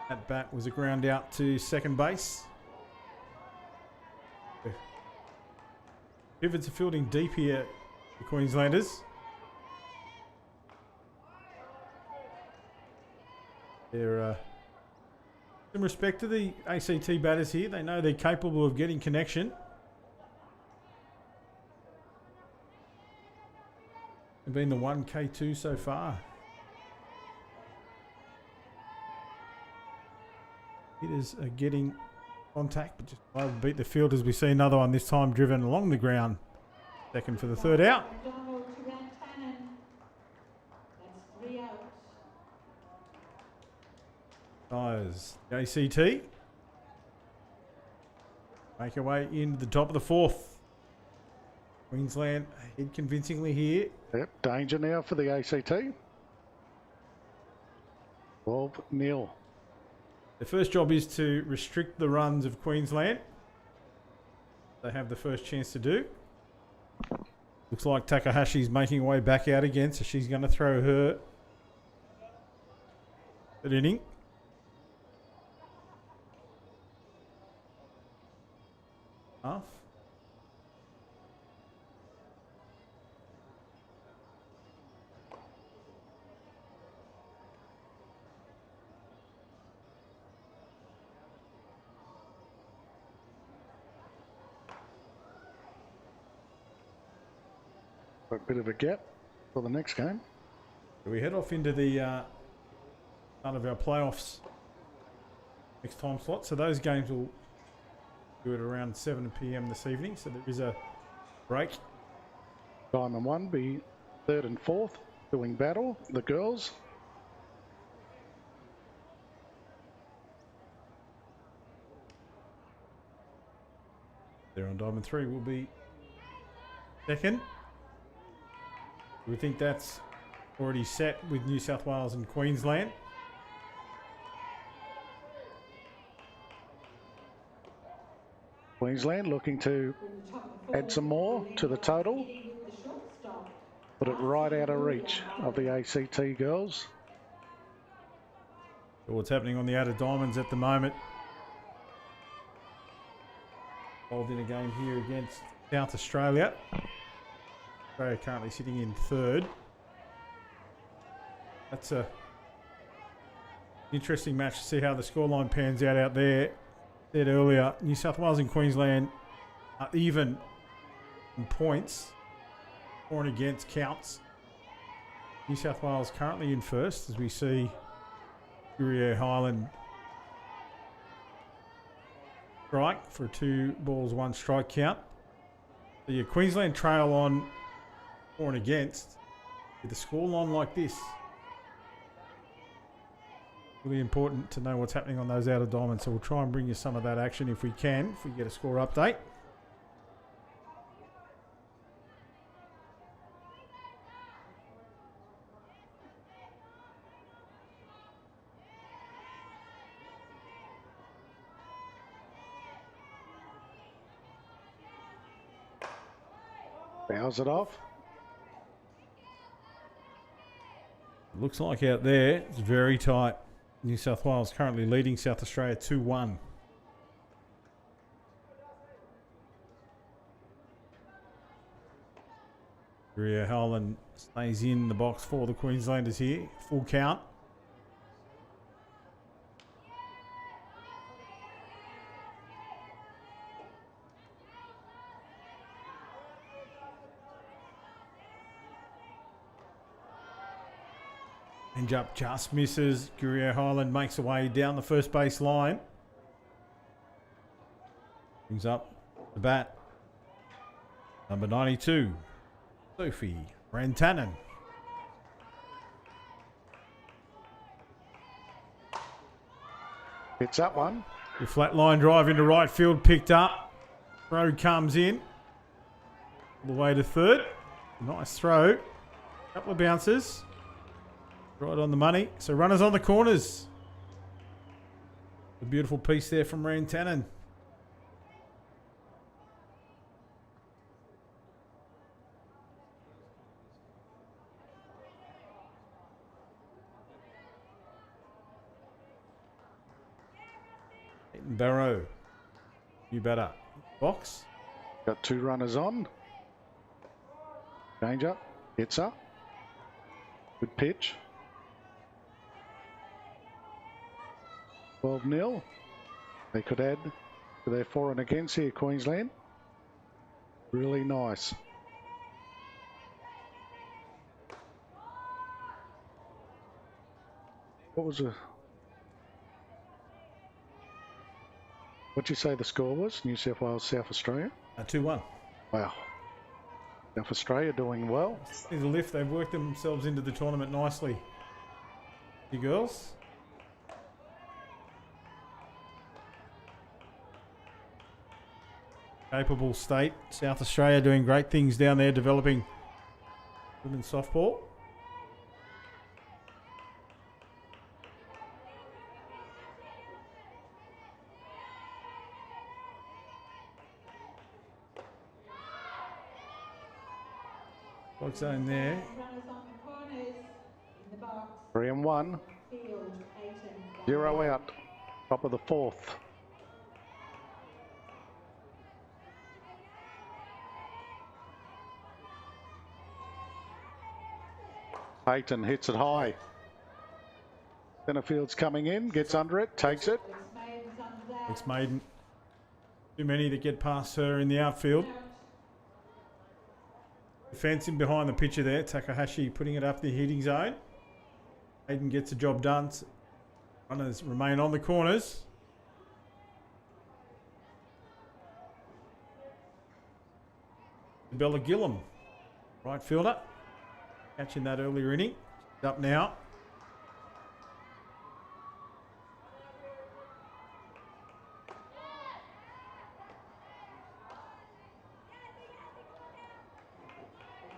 at bat was a ground out to second base. Pivots are fielding deep here, the Queenslanders. They're in respect to the ACT batters here. They know they're capable of getting connection. They've been the 1K2 so far. Hitters are getting contact, but just able to beat the fielders. We see another one this time driven along the ground. Second for the third out. McDonald to Rantanen. That's 3 out. Tires the ACT. Make our way into the top of the fourth. Queensland ahead convincingly here. Yep, danger now for the ACT. 12-0. The first job is to restrict the runs of Queensland. They have the first chance to do. Looks like Takahashi's making her way back out again, so she's going to throw her third inning. Half. A bit of a gap for the next game. We head off into the start of our playoffs next time slot. So those games will do it around 7 p.m. this evening. So there is a break. Diamond 1 be 3rd and 4th doing battle. The girls. There on Diamond 3 will be 2nd. We think that's already set with New South Wales and Queensland. Queensland looking to add some more to the total. Put it right out of reach of the ACT girls. What's happening on the outer diamonds at the moment. Involved in a game here against South Australia. Australia currently sitting in 3rd. That's a interesting match to see how the scoreline pans out there. Said earlier, New South Wales and Queensland are even in points. For and against counts. New South Wales currently in 1st as we see Gruyere Highland strike for a 2 balls 1 strike count. The Queensland trail on for and against with a scoreline like this. Really important to know what's happening on those outer diamonds, so we'll try and bring you some of that action if we can, if we get a score update. Bows it off. Looks like out there it's very tight. New South Wales currently leading South Australia 2-1. Gruyere Highland stays in the box for the Queenslanders here. Full count. Change up just misses. Gruyere Highland makes away down the first base line. Brings up the bat. Number 92, Sophie Rantanen. It's that one. The flat line drive into right field picked up. Throw comes in. All the way to 3rd. Nice throw. Couple of bounces. Right on the money. So runners on the corners. A beautiful piece there from Rantanen. Barrow. You better. Box. Got 2 runners on. Danger. Hits up. Good pitch. 12-0. They could add to their for and against here, Queensland. Really nice. What was the... What'd you say the score was? New South Wales, South Australia? 2-1. Wow. South Australia doing well. There's a lift. They've worked themselves into the tournament nicely. You girls. capable state. South Australia doing great things down there, developing women's softball. What's zone there? Runners on the corners in the box. 3 and 1. Field, 8 and 0 out. Top of the 4th. Payton hits it high. Centerfield's coming in, gets under it, takes it. Maiden's under that. It's Maiden. Too many that get past her in the outfield. Fencing behind the pitcher there. Takahashi putting it up the hitting zone. Maiden gets the job done. Runners remain on the corners. Bella Gillum, right fielder, catching that earlier inning. She's up now.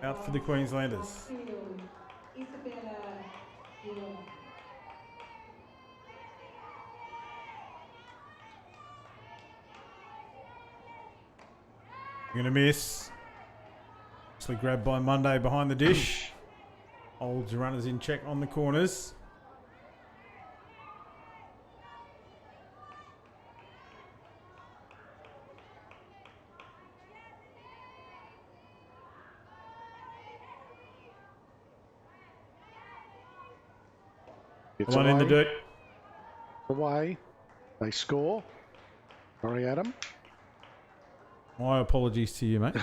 Out for the Queenslanders. Field, Isabella Gillum. Going to miss. Actually grabbed by Monday behind the dish. Holds runners in check on the corners. It's One in the dirt. Away. They score. Sorry, Adam. My apologies to you, mate.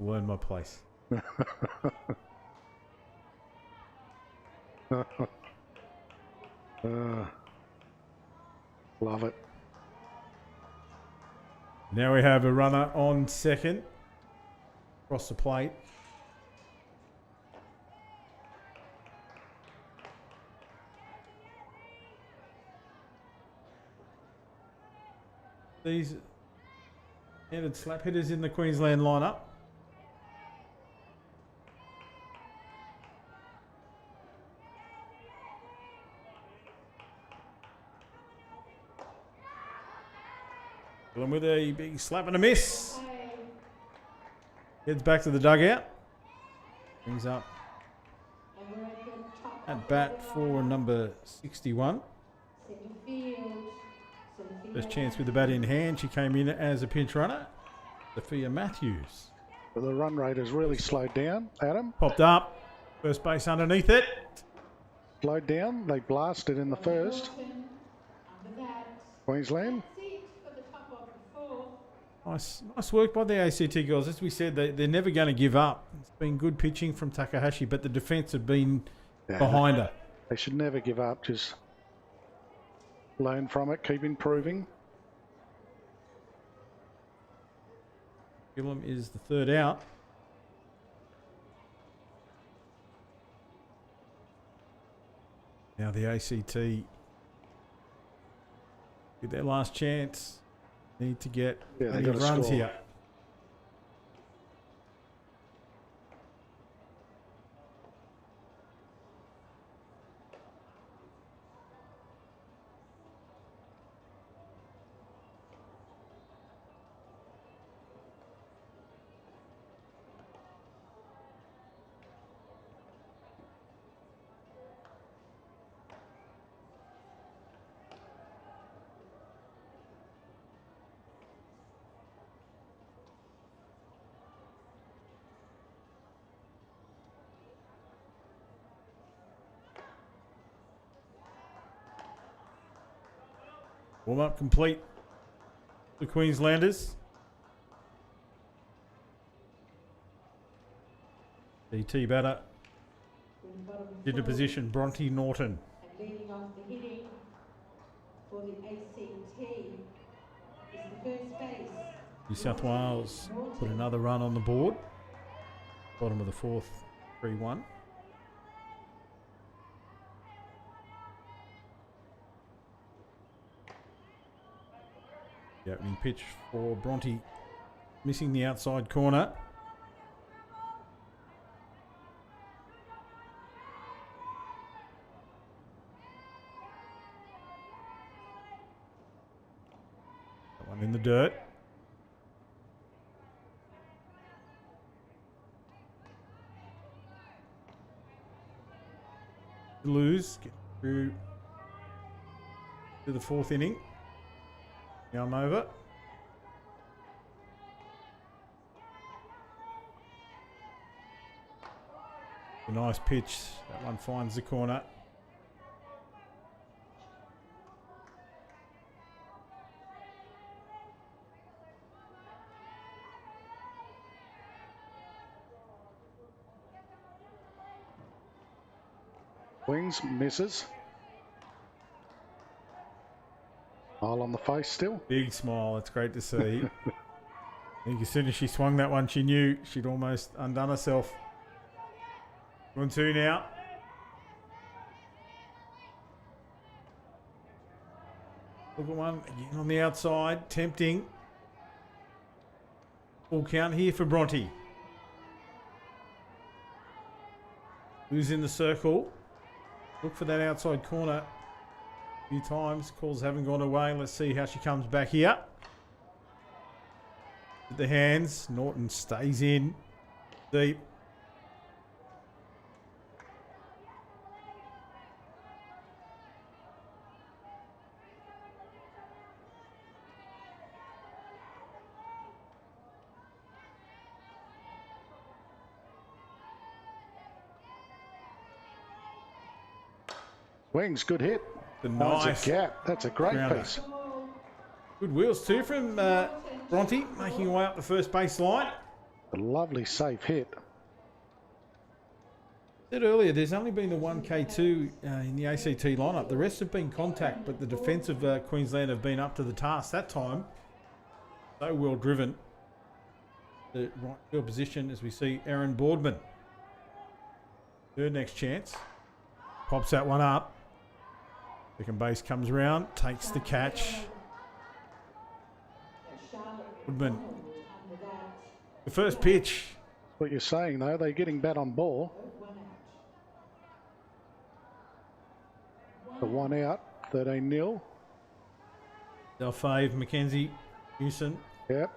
Learn my place. Love it. Now we have a runner on second. Across the plate. These handed slap hitters in the Queensland lineup. Gillum with a big slap and a miss. Heads back to the dugout. Brings up And we're at the top at of bat the for lineup. number 61. Centre field. Sophia First chance with the bat in hand. She came in as a pinch runner. Sophia Matthews. But the run rate has really slowed down, Adam. Popped up. First base underneath it. Slowed down. They blasted in the first. Norton, under that. Queensland. That's it for the top of the 4th. Nice work by the ACT girls. As we said, they're never going to give up. It's been good pitching from Takahashi, but the defence have been behind her. They should never give up. Just learn from it. Keep improving. Gillum is the third out. Now the ACT with their last chance. Need to get Yeah, they plenty of gotta runs score. here. Warm up complete. The Queenslanders. DT batter In the bottom of the into 4th. position. Bronte Norton. And leading off the hitting for the ACT is the first base. New South Wales put another run on the board. Bottom of the 4th, 3-1. The opening pitch for Bronte missing the outside corner. That one in the dirt. Lose, get through to the 4th inning. Now I'm over. A nice pitch. That one finds the corner. Wings, misses. Smile on the face still. Big smile. It's great to see. I think as soon as she swung that one, she knew she'd almost undone herself. 1-2 now. Look at one again on the outside. Tempting. Full count here for Bronte. Who's in the circle? Look for that outside corner a few times. Calls haven't gone away. Let's see how she comes back here. With the hands. Norton stays in. Deep. Wings, good hit. Nice. Finds a gap. That's a great Grounder. piece. Good wheels too from Bronte, making her way up the first base line. A lovely safe hit. Said earlier, there's only been the 1K2 in the ACT lineup. The rest have been contact, but the defence of Queensland have been up to the task that time. So well driven. The right field position as we see Erin Boardman. Her next chance. Pops that one up. Second base comes around, takes the catch. Boardman. The first pitch. What you're saying though, they're getting bat on ball. The 1 out, 13-0. They'll fave Mackenzie Newson. Yep.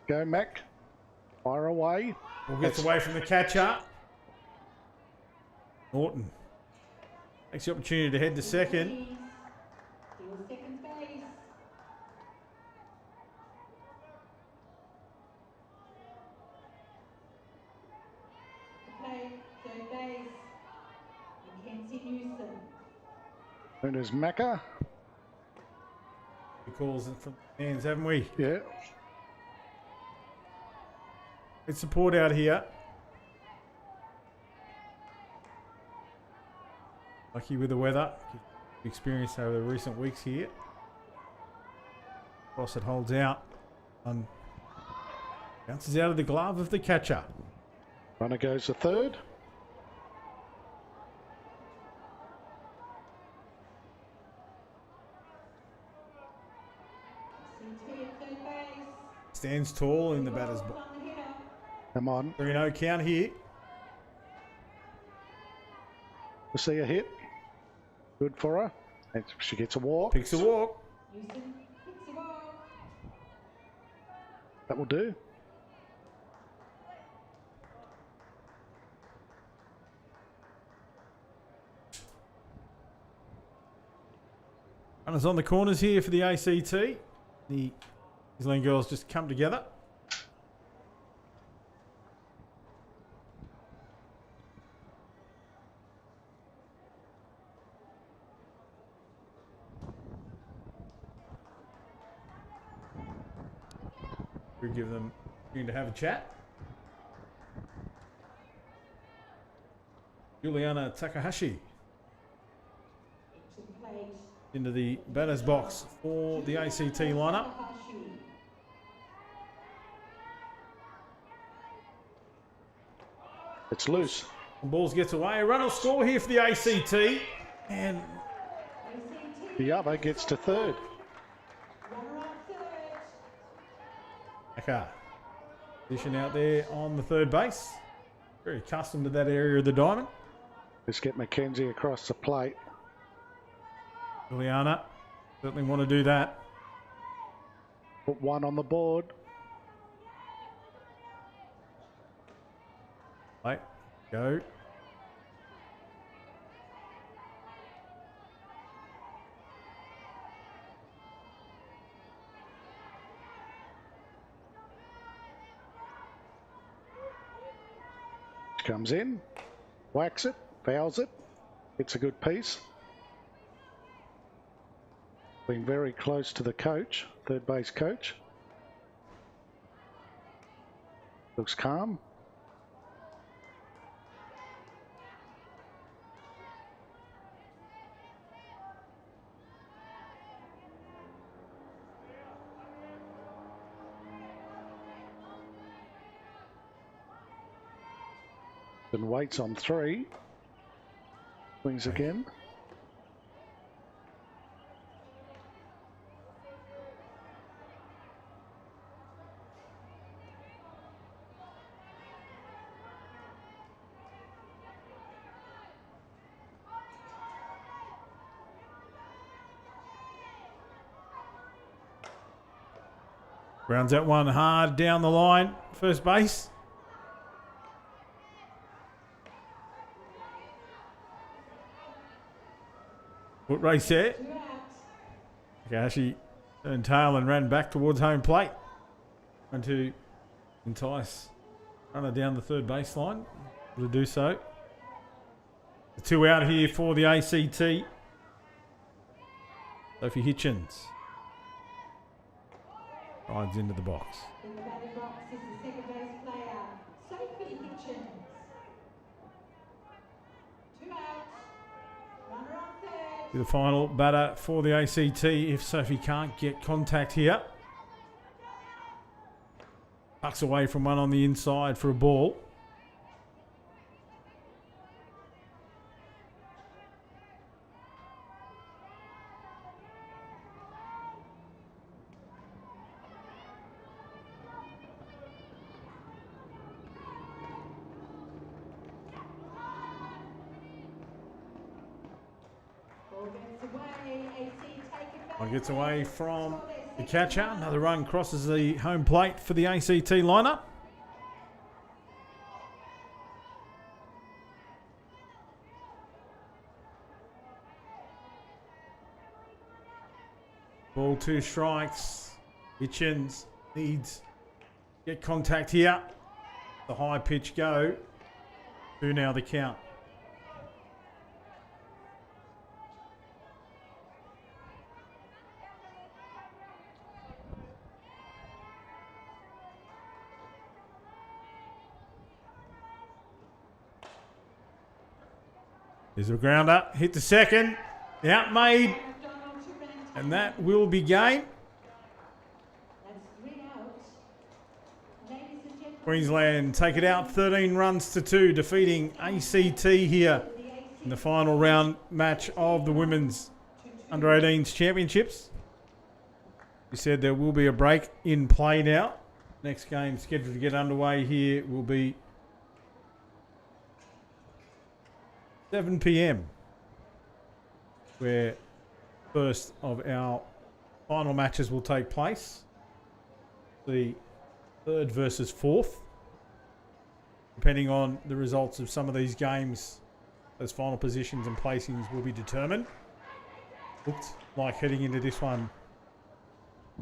Go Mac. Fire away. Ball gets away from the catcher. Norton takes the opportunity to head to second. Second base. Play third base. Mackenzie Newson. And there's Macca. We calls it from the hands, haven't we? Yeah. Good support out here. Lucky with the weather. Experience over the recent weeks here. Cross it holds out. And bounces out of the glove of the catcher. Runner goes to third. Stands tall in the batter's box. Come on. 3-0 count here. We see a hit. Good for her. And she gets a walk. Picks a walk. That will do. Runners on the corners here for the ACT. The Queensland girls just come together. We give them to have a chat. Juliana Takahashi into the batter's box for the ACT lineup. It's loose. Balls gets away. A run will score here for the ACT. And The other gets to third. okay. Position out there on the third base. Very accustomed to that area of the diamond. Just get Mackenzie across the plate. Juliana certainly want to do that. Put one on the board. Right, go. Comes in, whacks it, fouls it. It's a good piece. Being very close to the coach, third base coach. Looks calm. And waits on 3. Swings again. Rounds that one hard down the line. First base. Foot race there. She turned tail and ran back towards home plate. Trying to entice runner down the third baseline. Able to do so. The 2 out here for the ACT. Sophie Hitchens rides into the box. In the batting box is the second base player, Sophie Hitchens. 2 out. Runner on third. The final batter for the ACT if Sophie can't get contact here. Tucks away from one on the inside for a ball. One gets away from the catcher. Another run crosses the home plate for the ACT lineup. Ball 2 strikes. Hitchens needs to get contact here. The high pitch go. 2 now the count. There's a grounder, hit the second, out made, and that will be game. Queensland take it out 13 runs to 2, defeating ACT here in the final round match of the Women's Under-18s Championships. We said there will be a break in play now. Next game scheduled to get underway here will be 7 p.m. where first of our final matches will take place. The third versus fourth. Depending on the results of some of these games, those final positions and placings will be determined. Looked like heading into this one,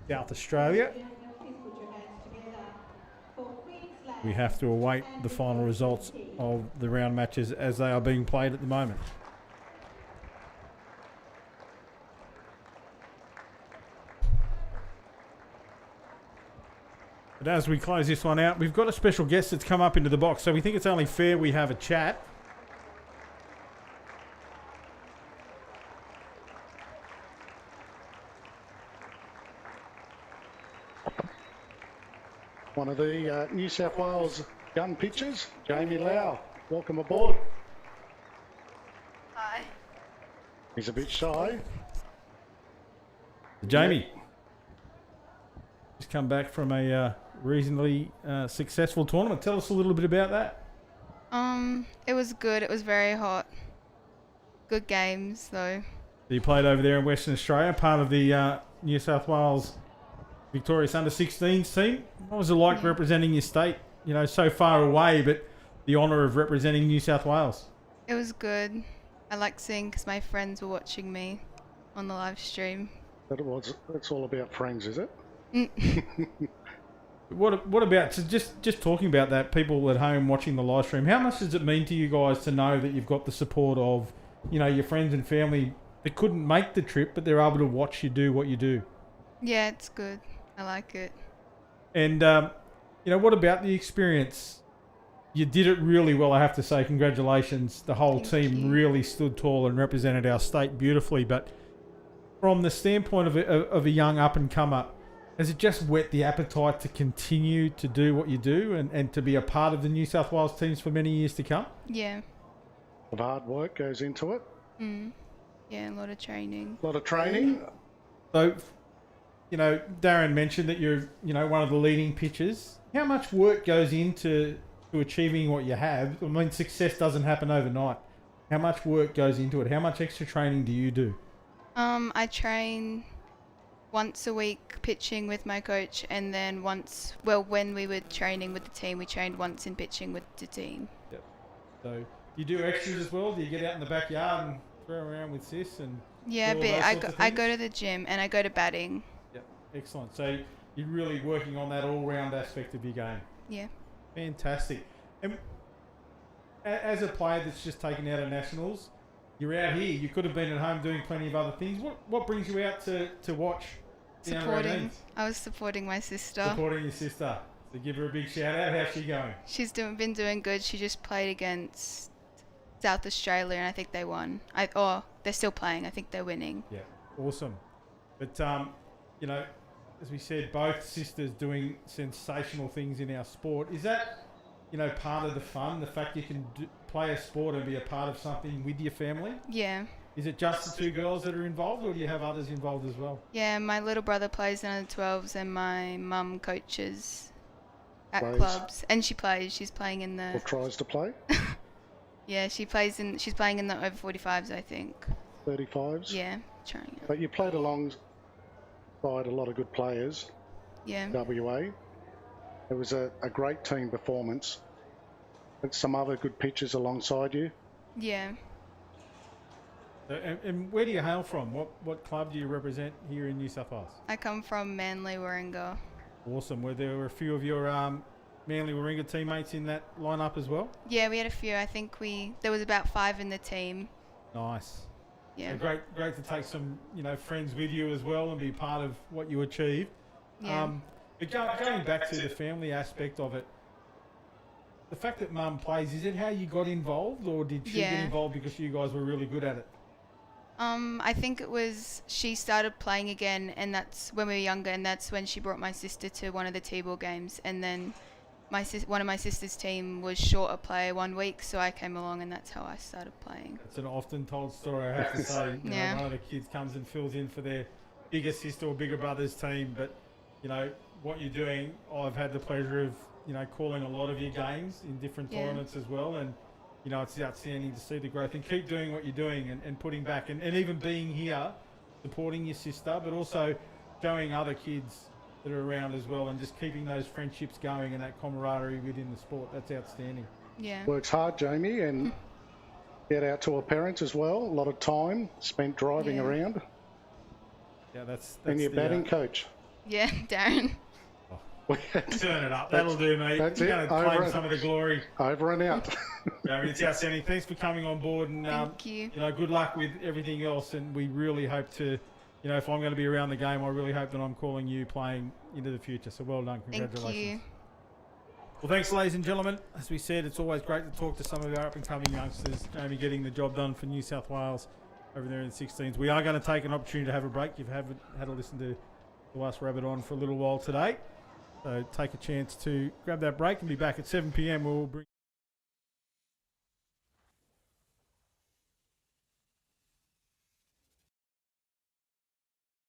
South Australia. We have to await the final results of the round matches as they are being played at the moment. But as we close this one out, we've got a special guest that's come up into the box, so we think it's only fair we have a chat. One of the New South Wales gun pitchers, Jamie Lau. Welcome aboard. Hi. He's a bit shy. Jamie, just come back from a reasonably successful tournament. Tell us a little bit about that. It was good. It was very hot. Good games, though. So you played over there in Western Australia, part of the New South Wales Victorious Under-16s team. What was it like representing your state? You know, so far away, but the honour of representing New South Wales. It was good. I liked seeing because my friends were watching me on the live stream. It's all about friends, is it? What about just talking about that? People at home watching the live stream. How much does it mean to you guys to know that you've got the support of, you know, your friends and family that couldn't make the trip, but they're able to watch you do what you do? Yeah, it's good. I like it. And you know, what about the experience? You did it really well, I have to say. Congratulations. The whole team really stood tall and represented our state beautifully. But from the standpoint of a young up-and-comer, has it just whet the appetite to continue to do what you do and to be a part of the New South Wales teams for many years to come? Yeah. A lot of hard work goes into it. Yeah, a lot of training. A lot of training. So, you know, Darren mentioned that you're, you know, one of the leading pitchers. How much work goes into achieving what you have? I mean, success doesn't happen overnight. How much work goes into it? How much extra training do you do? I train once a week pitching with my coach, and then when we were training with the team, we trained once in pitching with the team. Yep. So you do extras as well? Do you get out in the backyard and throw around with sis and yeah, do all but those I go to the gym and I go to batting. Yep. Excellent. So you're really working on that all-round aspect of your game. Yeah. Fantastic. And as a player that's just taken out of nationals, you're out here. You could have been at home doing plenty of other things. What brings you out to watch? Supporting. I was supporting my sister. Supporting your sister. So give her a big shout out. How's she going? She's been doing good. She just played against South Australia, and I think they won. They're still playing. I think they're winning. Yeah, awesome. But you know, as we said, both sisters doing sensational things in our sport. Is that, you know, part of the fun? The fact you can play a sport and be a part of something with your family? Yeah. Is it just the two girls that are involved, or do you have others involved as well? Yeah, my little brother plays in under 12s, and my mum coaches at clubs, and she plays. She's playing in the. Or tries to play. Yeah, she's playing in the over 45s, I think. 35s. Yeah, trying it. But you played alongside a lot of good players. Yeah. WA. It was a great team performance. And some other good pitchers alongside you. Yeah. And where do you hail from? What club do you represent here in New South Wales? I come from Manly Warringah. Awesome. Were there a few of your Manly Warringah teammates in that lineup as well? Yeah, we had a few. I think there was about 5 in the team. Nice. Yeah. So great to take some, you know, friends with you as well and be part of what you achieved. Yeah. But going back to the family aspect of it, the fact that Mum plays, is it how you got involved, or did she get involved because you guys were really good at it? I think it was she started playing again, and that's when we were younger, and that's when she brought my sister to one of the T-ball games, and then one of my sister's team was short a player 1 week, so I came along, and that's how I started playing. It's an often told story, I have to say. You know, one of the kids comes and fills in for their bigger sister or bigger brother's team, but you know what you're doing. I've had the pleasure of, you know, calling a lot of your games in different tournaments as well, and you know, it's outstanding to see the growth, and keep doing what you're doing and putting back, and even being here, supporting your sister, but also showing other kids that are around as well, and just keeping those friendships going and that camaraderie within the sport. That's outstanding. Yeah. Works hard, Jamie, and get out to her parents as well. A lot of time spent driving around. Yeah, that's and your batting coach. Yeah, Darren. Turn it up. That'll do, mate. That's You're it. going to claim some of the glory. Over and out. It's outstanding. Thanks for coming on board, and Thank you. You know, good luck with everything else. And we really hope to, you know, if I'm going to be around the game, I really hope that I'm calling you playing into the future. So well done. Congratulations. Thank you. Well, thanks, ladies and gentlemen. As we said, it's always great to talk to some of our up-and-coming youngsters. Jamie getting the job done for New South Wales over there in the 16s. We are going to take an opportunity to have a break. You've had to listen to us rabbit on for a little while today. So take a chance to grab that break and be back at 7 p.m. We'll bring